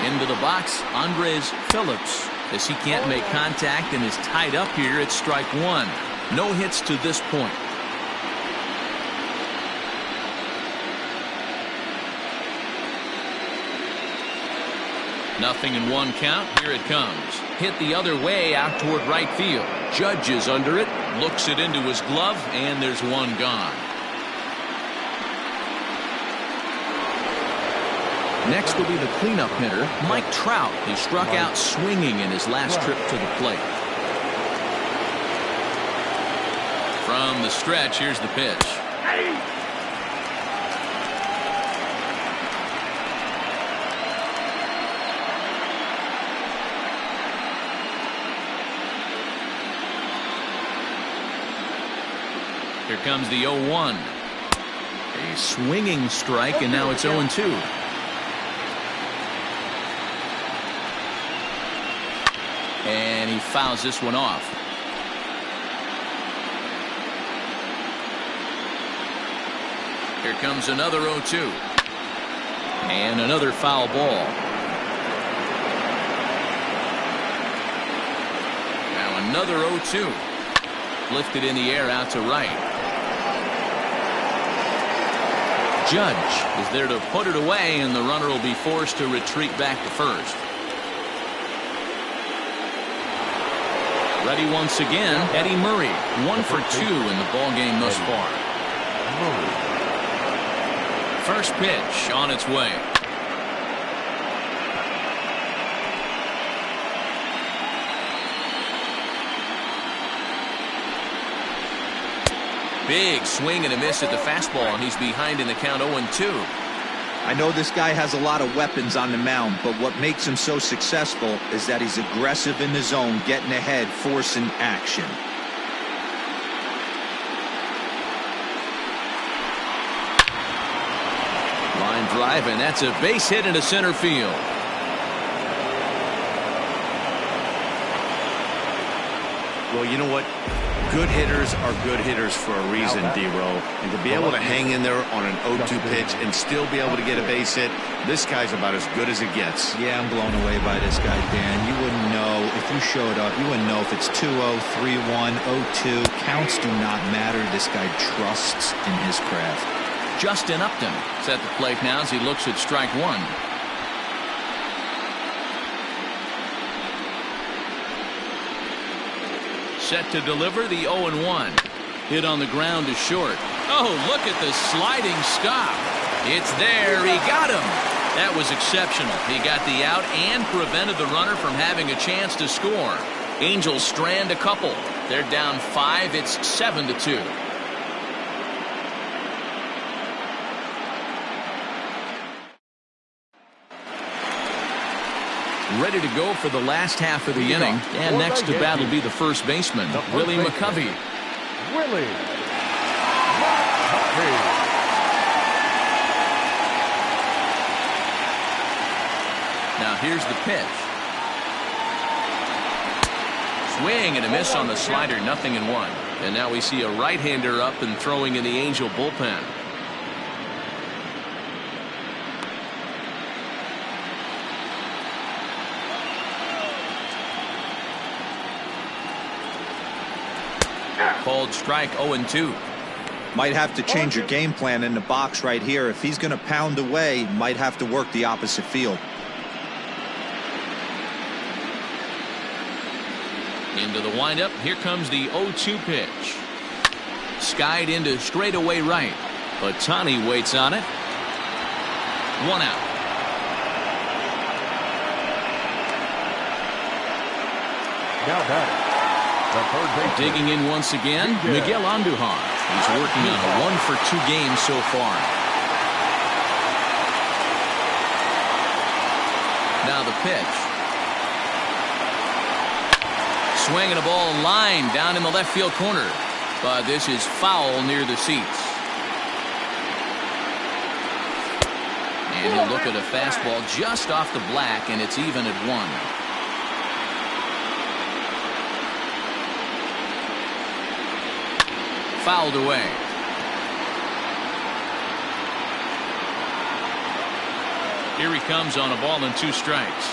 Into the box, Andres Phillips. As he can't make contact and is tied up here, it's strike 1. No hits to this point. Nothing in 1 count. Here it comes. Hit the other way out toward right field. Judge is under it, looks it into his glove, and there's one gone. Next will be the cleanup hitter, Mike Trout. He struck out swinging in his last trip to the plate. From the stretch, here's the pitch. Here comes the 0-1. A swinging strike, and now it's 0-2. And he fouls this one off. Here comes another 0-2. And another foul ball. Now another 0-2. Lifted in the air out to right. Judge is there to put it away, and the runner will be forced to retreat back to first. Ready once again, Eddie Murray. 1 for 2 in the ball game thus far. First pitch on its way. Big swing and a miss at the fastball, and he's behind in the count 0-2. I know this guy has a lot of weapons on the mound, but what makes him so successful is that he's aggressive in the zone, getting ahead, forcing action. Line drive, and that's a base hit into center field. Well, you know what? Good hitters are good hitters for a reason, D-Row. And to be able to hang in there on an 0-2 pitch and still be able to get a base hit, this guy's about as good as it gets. Yeah, I'm blown away by this guy, Dan. You wouldn't know if you showed up. You wouldn't know if it's 2-0, 3-1, 0-2. Counts do not matter. This guy trusts in his craft. Justin Upton is at the plate now as he looks at strike 1. Set to deliver the 0-1. Hit on the ground is short. Oh, look at the sliding stop. It's there. He got him. That was exceptional. He got the out and prevented the runner from having a chance to score. Angels strand a couple. They're down 5. It's 7-2. Ready to go for the last half of the inning. And next to bat will be the first baseman, Willie McCovey. Willie Now here's the pitch. swing and a miss on the slider, 0-1. And now we see a right-hander up and throwing in the Angel bullpen. Called strike, 0-2. Might have to change your game plan in the box right here. If he's going to pound away, might have to work the opposite field. Into the windup. Here comes the 0-2 pitch. Skied into straightaway right. Ohtani waits on it. 1 out. Now batting, the third baseman. Digging in once again, Miguel Andujar. He's working on a 1-for-2 game so far. Now the pitch. Swinging a ball line down in the left field corner. But this is foul near the seats. And he'll look at a fastball just off the black, and it's even at 1. Fouled away. Here he comes on a ball and 2 strikes.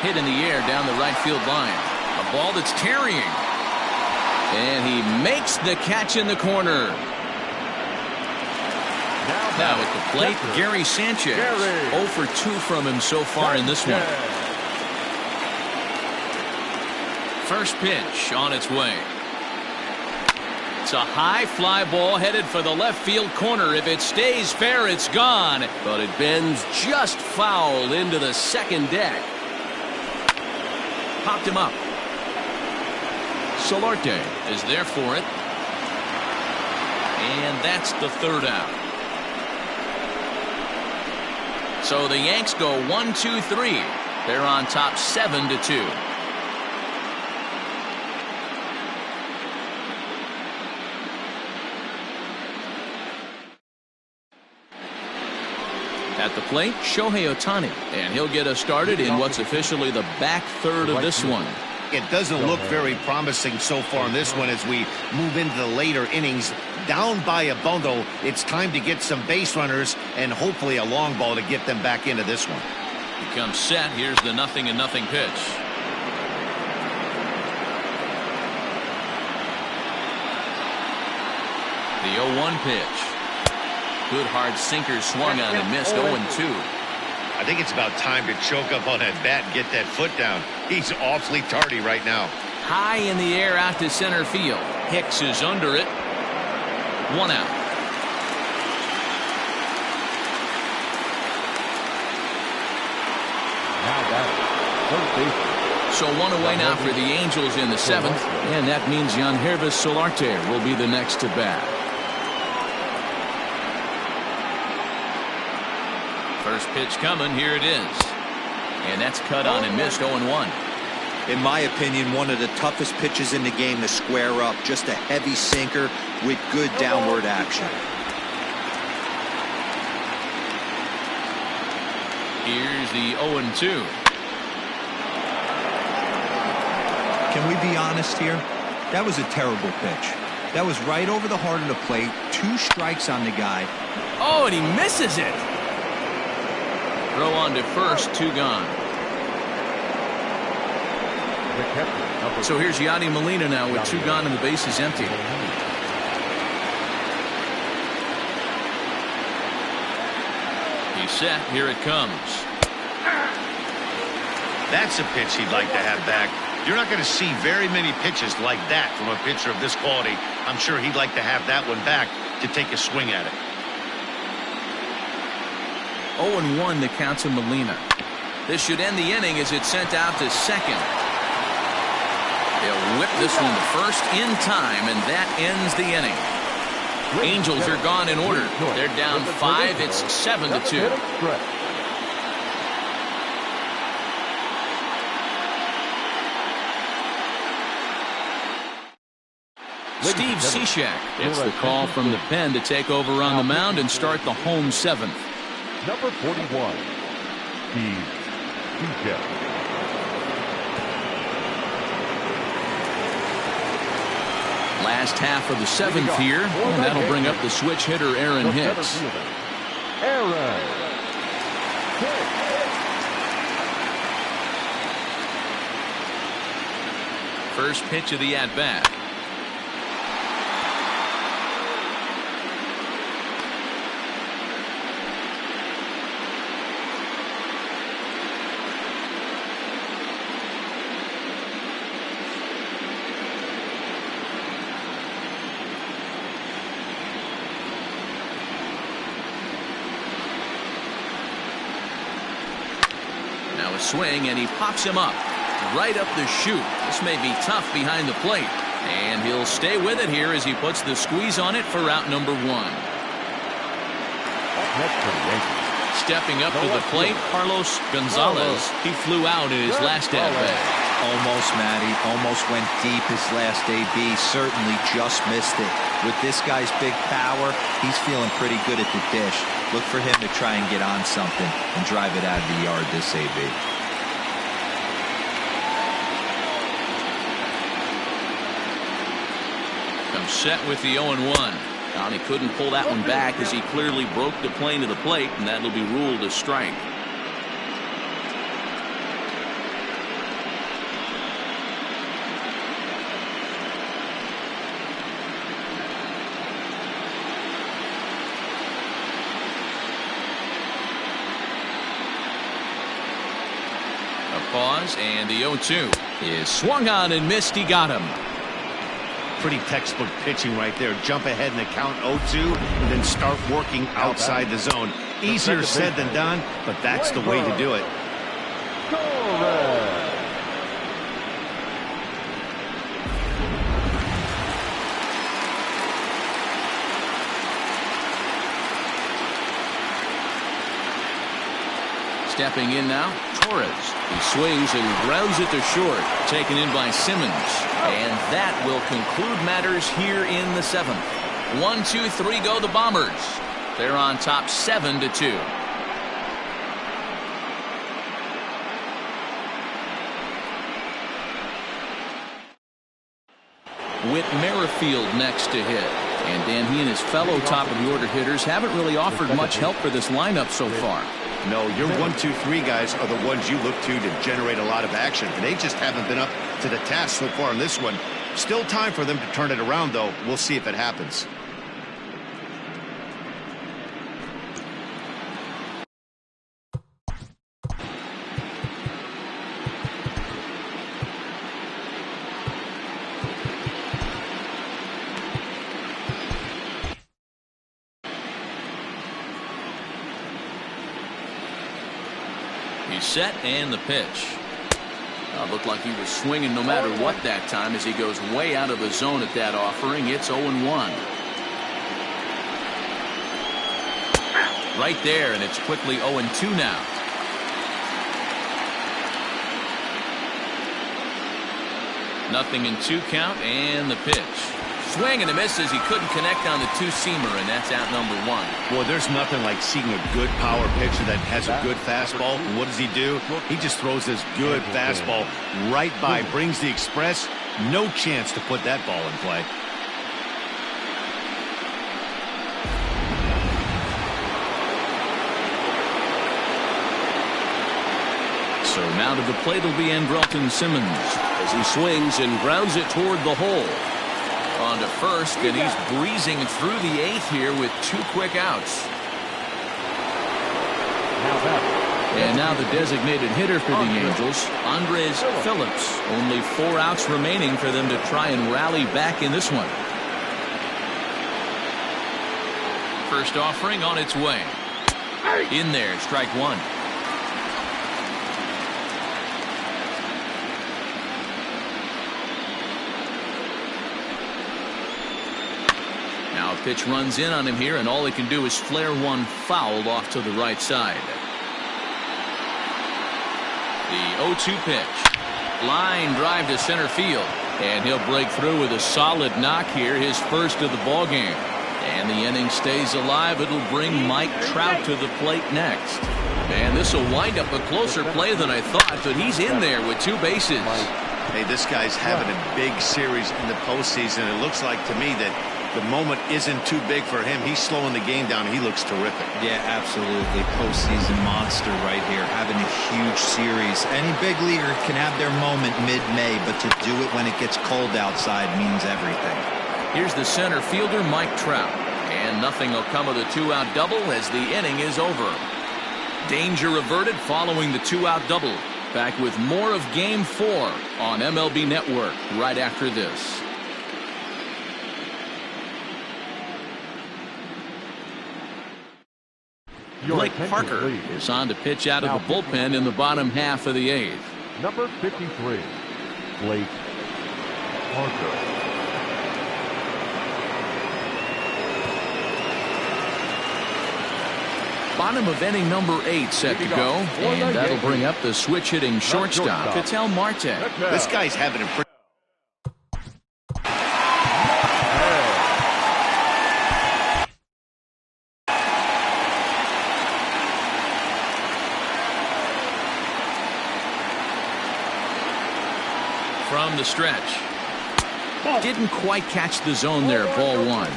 Hit in the air down the right field line. A ball that's carrying. And he makes the catch in the corner. Now at the plate, Gary Sanchez. 0-for-2 from him so far in this one. First pitch on its way. It's a high fly ball headed for the left field corner. If it stays fair, it's gone. But it bends just foul into the second deck. Popped him up. Solarte is there for it. And that's the 3rd out. So the Yanks go 1-2-3. They're on top 7-2. At the plate, Shohei Ohtani, and he'll get us started in what's officially the back third of this one. It doesn't look very promising so far in this one as we move into the later innings. Down by a bundle, it's time to get some base runners and hopefully a long ball to get them back into this one. He comes set. Here's the 0-0 pitch. The 0-1 pitch. Good hard sinker swung on and missed. 0-2. I think it's about time to choke up on that bat and get that foot down. He's awfully tardy right now. High in the air out to center field. Hicks is under it. 1 out. Now batting, third baseman. So 1 away now for the Angels in the 7th. And that means Yangervis Solarte will be the next to bat. First pitch coming. Here it is. And that's cut on and missed. 0-1. In my opinion, one of the toughest pitches in the game to square up. Just a heavy sinker with good downward action. Here's the 0-2. Can we be honest here? That was a terrible pitch. That was right over the heart of the plate. 2 strikes on the guy. Oh, and he misses it. Throw on to first, 2 gone. So here's Yadi Molina now with 2 gone and the base is empty. He's set. Here it comes. That's a pitch he'd like to have back. You're not going to see very many pitches like that from a pitcher of this quality. I'm sure he'd like to have that one back to take a swing at it. 0-1 the count to Molina. This should end the inning as it's sent out to second. They'll whip this one to first in time, and that ends the inning. Angels are gone in order. They're down 5. It's 7-2. Steve Cishek gets the call from the pen to take over on the mound and start the home 7th. Number 41, Steve Cishek. Last half of the seventh here, and that'll bring up the switch hitter Aaron Hicks. Aaron. First pitch of the at-bat. Now a swing, and he pops him up. Right up the chute. This may be tough behind the plate. And he'll stay with it here as he puts the squeeze on it for out number one. Stepping up to the plate, Carlos Gonzalez. He flew out in his last at-bat. Almost, Matty. Almost went deep his last AB. Certainly just missed it. With this guy's big power, he's feeling pretty good at the dish. Look for him to try and get on something and drive it out of the yard this AB. Comes set with the 0-1. Now he couldn't pull that one back as he clearly broke the plane to the plate, and that'll be ruled a strike. Pause, and the 0-2 is swung on and missed. He got him. Pretty textbook pitching right there. Jump ahead in the count 0-2 and then start working outside the zone. Easier said than done, but that's the way to do it. Stepping in now, Torres. He swings and grounds it to short. Taken in by Simmons. And that will conclude matters here in the seventh. 1, 2, 3 go the Bombers. They're on top 7-2. Whit Merrifield next to hit. And Dan, he and his fellow top of the order hitters haven't really offered much help for this lineup so far. No, your 1, 2, 3 guys are the ones you look to generate a lot of action, and they just haven't been up to the task so far in this one. Still time for them to turn it around, though. We'll see if it happens. He's set, and the pitch. Looked like he was swinging no matter what that time as he goes way out of the zone at that offering. It's 0-1. Right there, and it's quickly 0-2 now. Nothing in 2 count, and the pitch. Swing and a miss as he couldn't connect on the 2-seamer, and that's out number 1. Well, there's nothing like seeing a good power pitcher that has a good fastball. What does he do? He just throws this good fastball right by, brings the express. No chance to put that ball in play. So now to the plate will be Andrelton Simmons as he swings and grounds it toward the hole. On to first, and he's breezing through the 8th here with 2 quick outs. And now the designated hitter for the Angels, Andres Phillips. Only 4 outs remaining for them to try and rally back in this one. First offering on its way. In there, strike 1. Now a pitch runs in on him here, and all he can do is flare one foul off to the right side. The 0-2 pitch. Line drive to center field. And he'll break through with a solid knock here, his first of the ball game. And the inning stays alive. It'll bring Mike Trout to the plate next. And this will wind up a closer play than I thought, but he's in there with 2 bases. Hey, this guy's having a big series in the postseason. It looks like to me that the moment isn't too big for him. He's slowing the game down. He looks terrific. Yeah, absolutely. Postseason monster right here, having a huge series. Any big leaguer can have their moment mid-May, but to do it when it gets cold outside means everything. Here's the center fielder, Mike Trout. And nothing will come of the two-out double as the inning is over. Danger averted following the two-out double. Back with more of Game 4 on MLB Network right after this. Blake Parker is on to pitch out of the bullpen in the bottom half of the 8th. Number 53, Blake Parker. Bottom of inning number 8 set to go, and that'll bring up the switch hitting shortstop, Ketel Marte. This guy's having a pretty... From the stretch. Didn't quite catch the zone there, ball 1.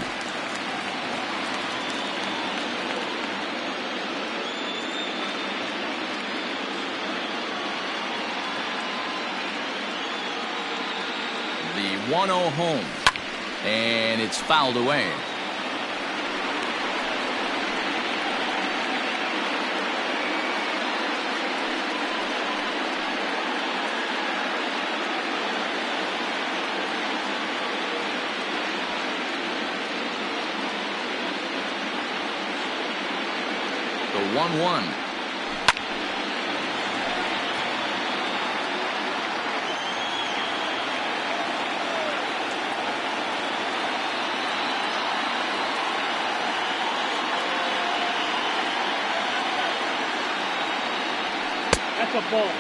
The 1-0 home, and it's fouled away. The 1-1. That's a ball.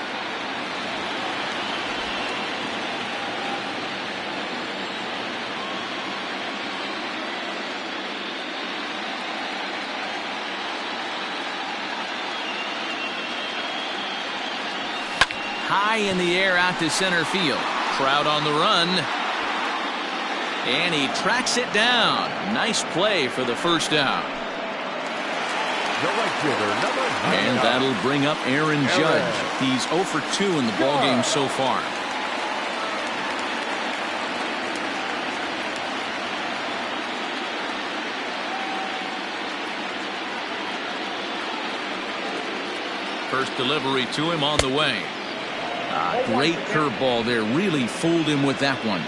High in the air out to center field. Trout on the run. And he tracks it down. Nice play for the first out. The right fielder, number 9. And that'll bring up Aaron Judge. He's 0 for 2 in the ballgame so far. First delivery to him on the way. Great curveball there. Really fooled him with that one.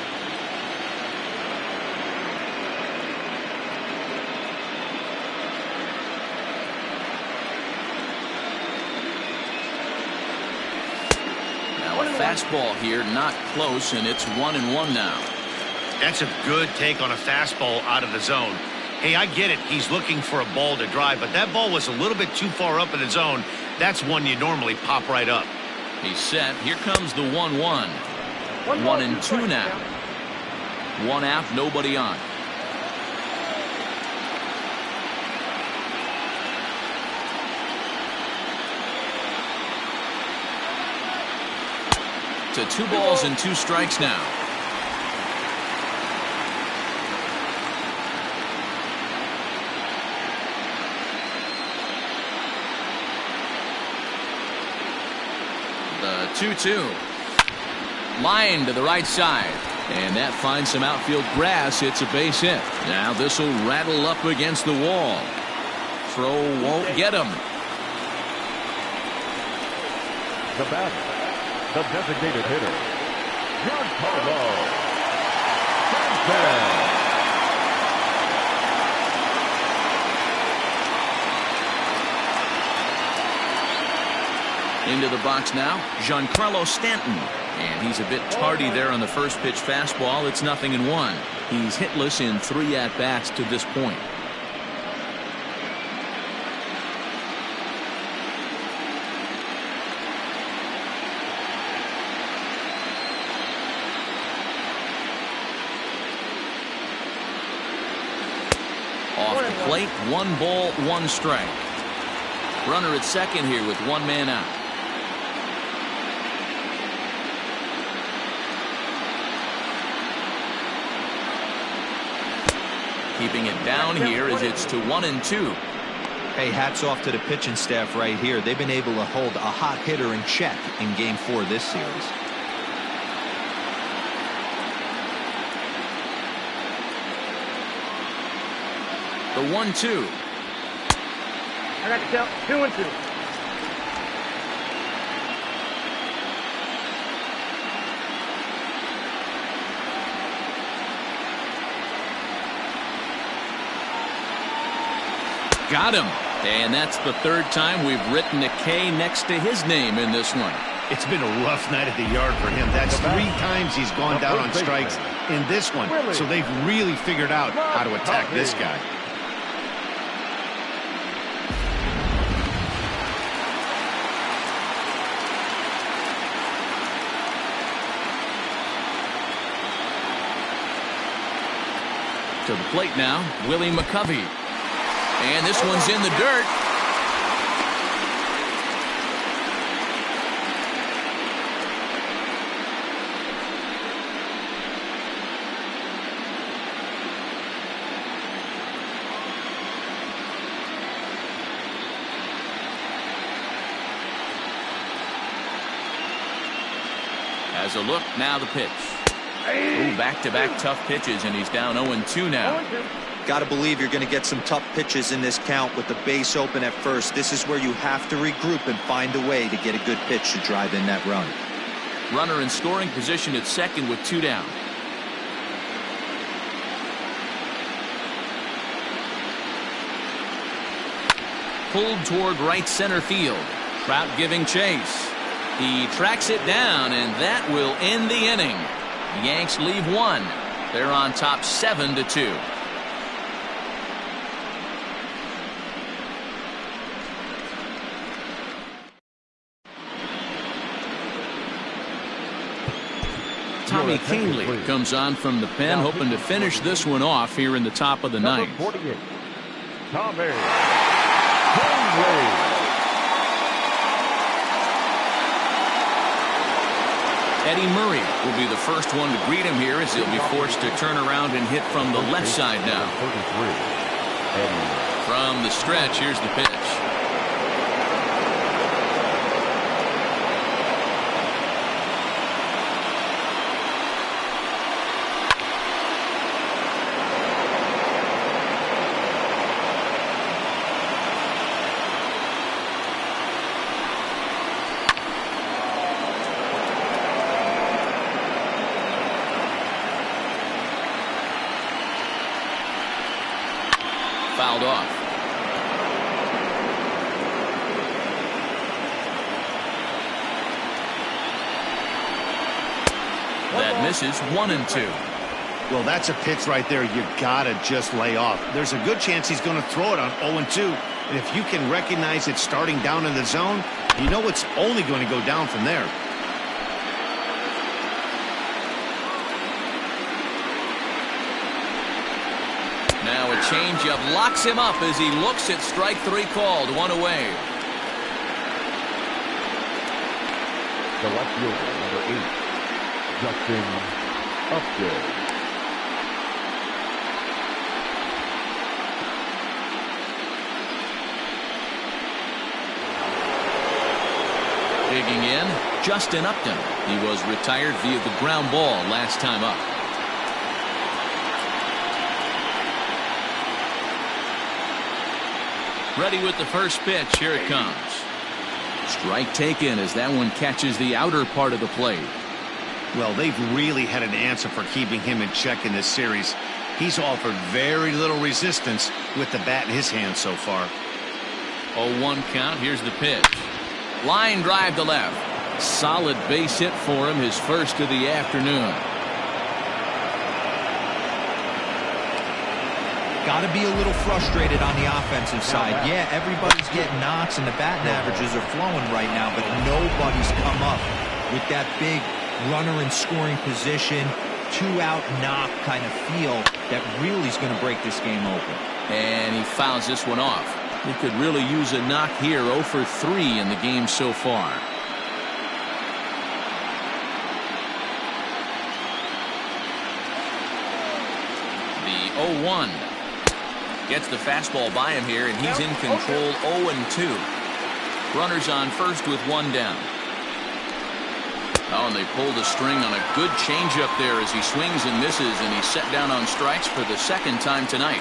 Now a fastball here, not close, and it's 1-1 now. That's a good take on a fastball out of the zone. Hey, I get it. He's looking for a ball to drive, but that ball was a little bit too far up in the zone. That's one you normally pop right up. He's set. Here comes the 1-1. 1-2 now. 1 out, nobody on. To 2 balls and 2 strikes now. The 2-2. Line to the right side. And that finds some outfield grass. It's a base hit. Now this will rattle up against the wall. Throw won't get him. The batter, the designated hitter, Giancarlo Stanton. Into the box now, Giancarlo Stanton. And he's a bit tardy there on the first pitch fastball. It's 0-1. He's hitless in 3 at-bats to this point. Off the plate, 1 ball, 1 strike. Runner at second here with 1 man out. keeping it down here as it's to 1-2. Hey, hats off to the pitching staff right here. They've been able to hold a hot hitter in check in Game 4 this series. The 1-2. I got to count 2-2. Got him. And that's the third time we've written a K next to his name in this one. It's been a rough night at the yard for him. That's 3 times he's gone down on strikes in this one. So they've really figured out how to attack this guy. To the plate now, Willie McCovey. And this one's in the dirt. As a look, now the pitch. Ooh, back-to-back tough pitches, and he's down 0-2 now. Got to believe you're going to get some tough pitches in this count with the base open at first. This is where you have to regroup and find a way to get a good pitch to drive in that run. Runner in scoring position at second with 2 down. Pulled toward right center field. Trout giving chase. He tracks it down, and that will end the inning. The Yanks leave 1. They're on top 7-2. Tommy Kahnle comes on from the pen, hoping to finish this one off here in the top of the ninth. 48, Tommy Kahnle. Eddie Murray will be the first one to greet him here as he'll be forced to turn around and hit from the left side now. From the stretch, here's the pitch. Fouled off. That misses 1-2. Well, that's a pitch right there you gotta just lay off. There's a good chance he's going to throw it on 0-2. And if you can recognize it starting down in the zone, you know it's only going to go down from there. Now a changeup locks him up as he looks at strike 3 called. 1 away. The left fielder, number 8, Justin Upton. Digging in, Justin Upton. He was retired via the ground ball last time up. Ready with the first pitch. Here it comes. Strike taken as that one catches the outer part of the plate. Well, they've really had an answer for keeping him in check in this series. He's offered very little resistance with the bat in his hand so far. 0-1 count. Here's the pitch. Line drive to left. Solid base hit for him, his first of the afternoon. Got to be a little frustrated on the offensive side. Yeah, everybody's getting knocks and the batting averages are flowing right now, but nobody's come up with that big runner in scoring position, 2-out knock kind of feel that really is going to break this game open. And he fouls this one off. He could really use a knock here. 0 for 3 in the game so far. The 0-1. Gets the fastball by him here, and he's in control 0-2. Runners on first with one down. Oh, and they pulled a string on a good changeup there as he swings and misses, and he's set down on strikes for the second time tonight.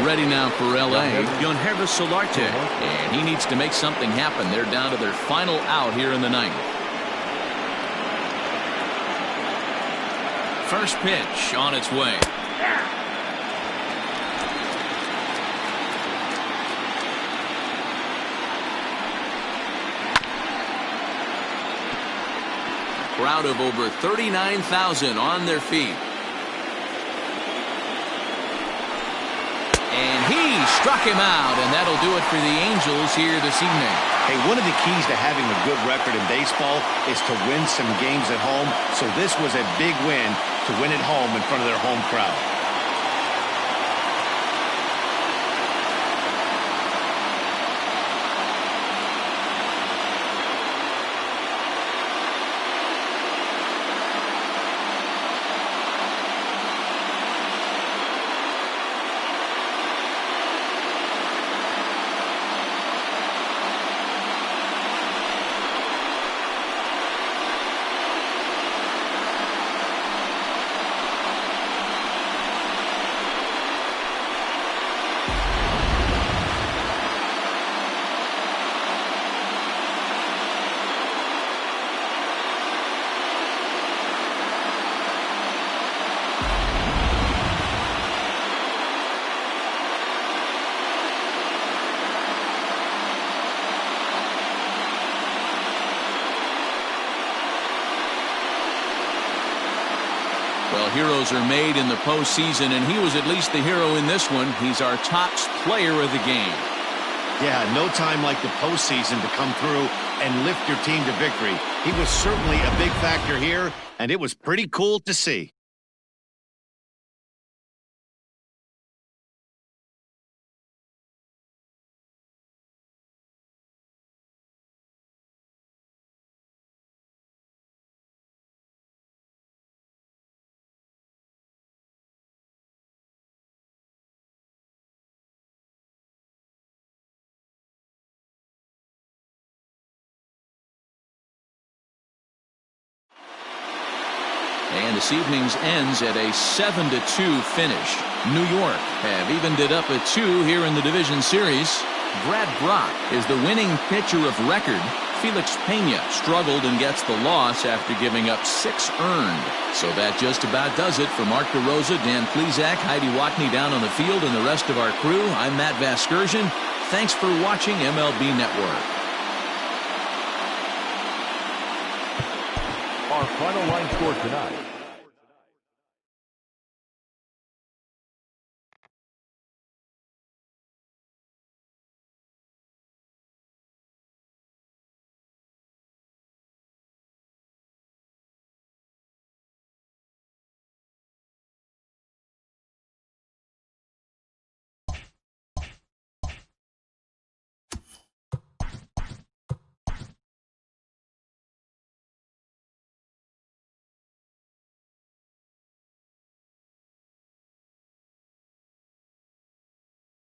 Ready now for LA, Yonhervis Solarte, and he needs to make something happen. They're down to their final out here in the ninth. First pitch on its way. Crowd of over 39,000 on their feet. And he struck him out, and that'll do it for the Angels here this evening. Hey, one of the keys to having a good record in baseball is to win some games at home. So this was a big win to win at home in front of their home crowd. Well, heroes are made in the postseason, and he was at least the hero in this one. He's our top player of the game. Yeah, no time like the postseason to come through and lift your team to victory. He was certainly a big factor here, and it was pretty cool to see. And this evening's ends at a 7-2 finish. New York have evened it up at 2 here in the division series. Brad Brock is the winning pitcher of record. Felix Pena struggled and gets the loss after giving up 6 earned. So that just about does it for Mark DeRosa, Dan Plesac, Heidi Watney down on the field, and the rest of our crew. I'm Matt Vasgersian. Thanks for watching MLB Network. Our final line score tonight.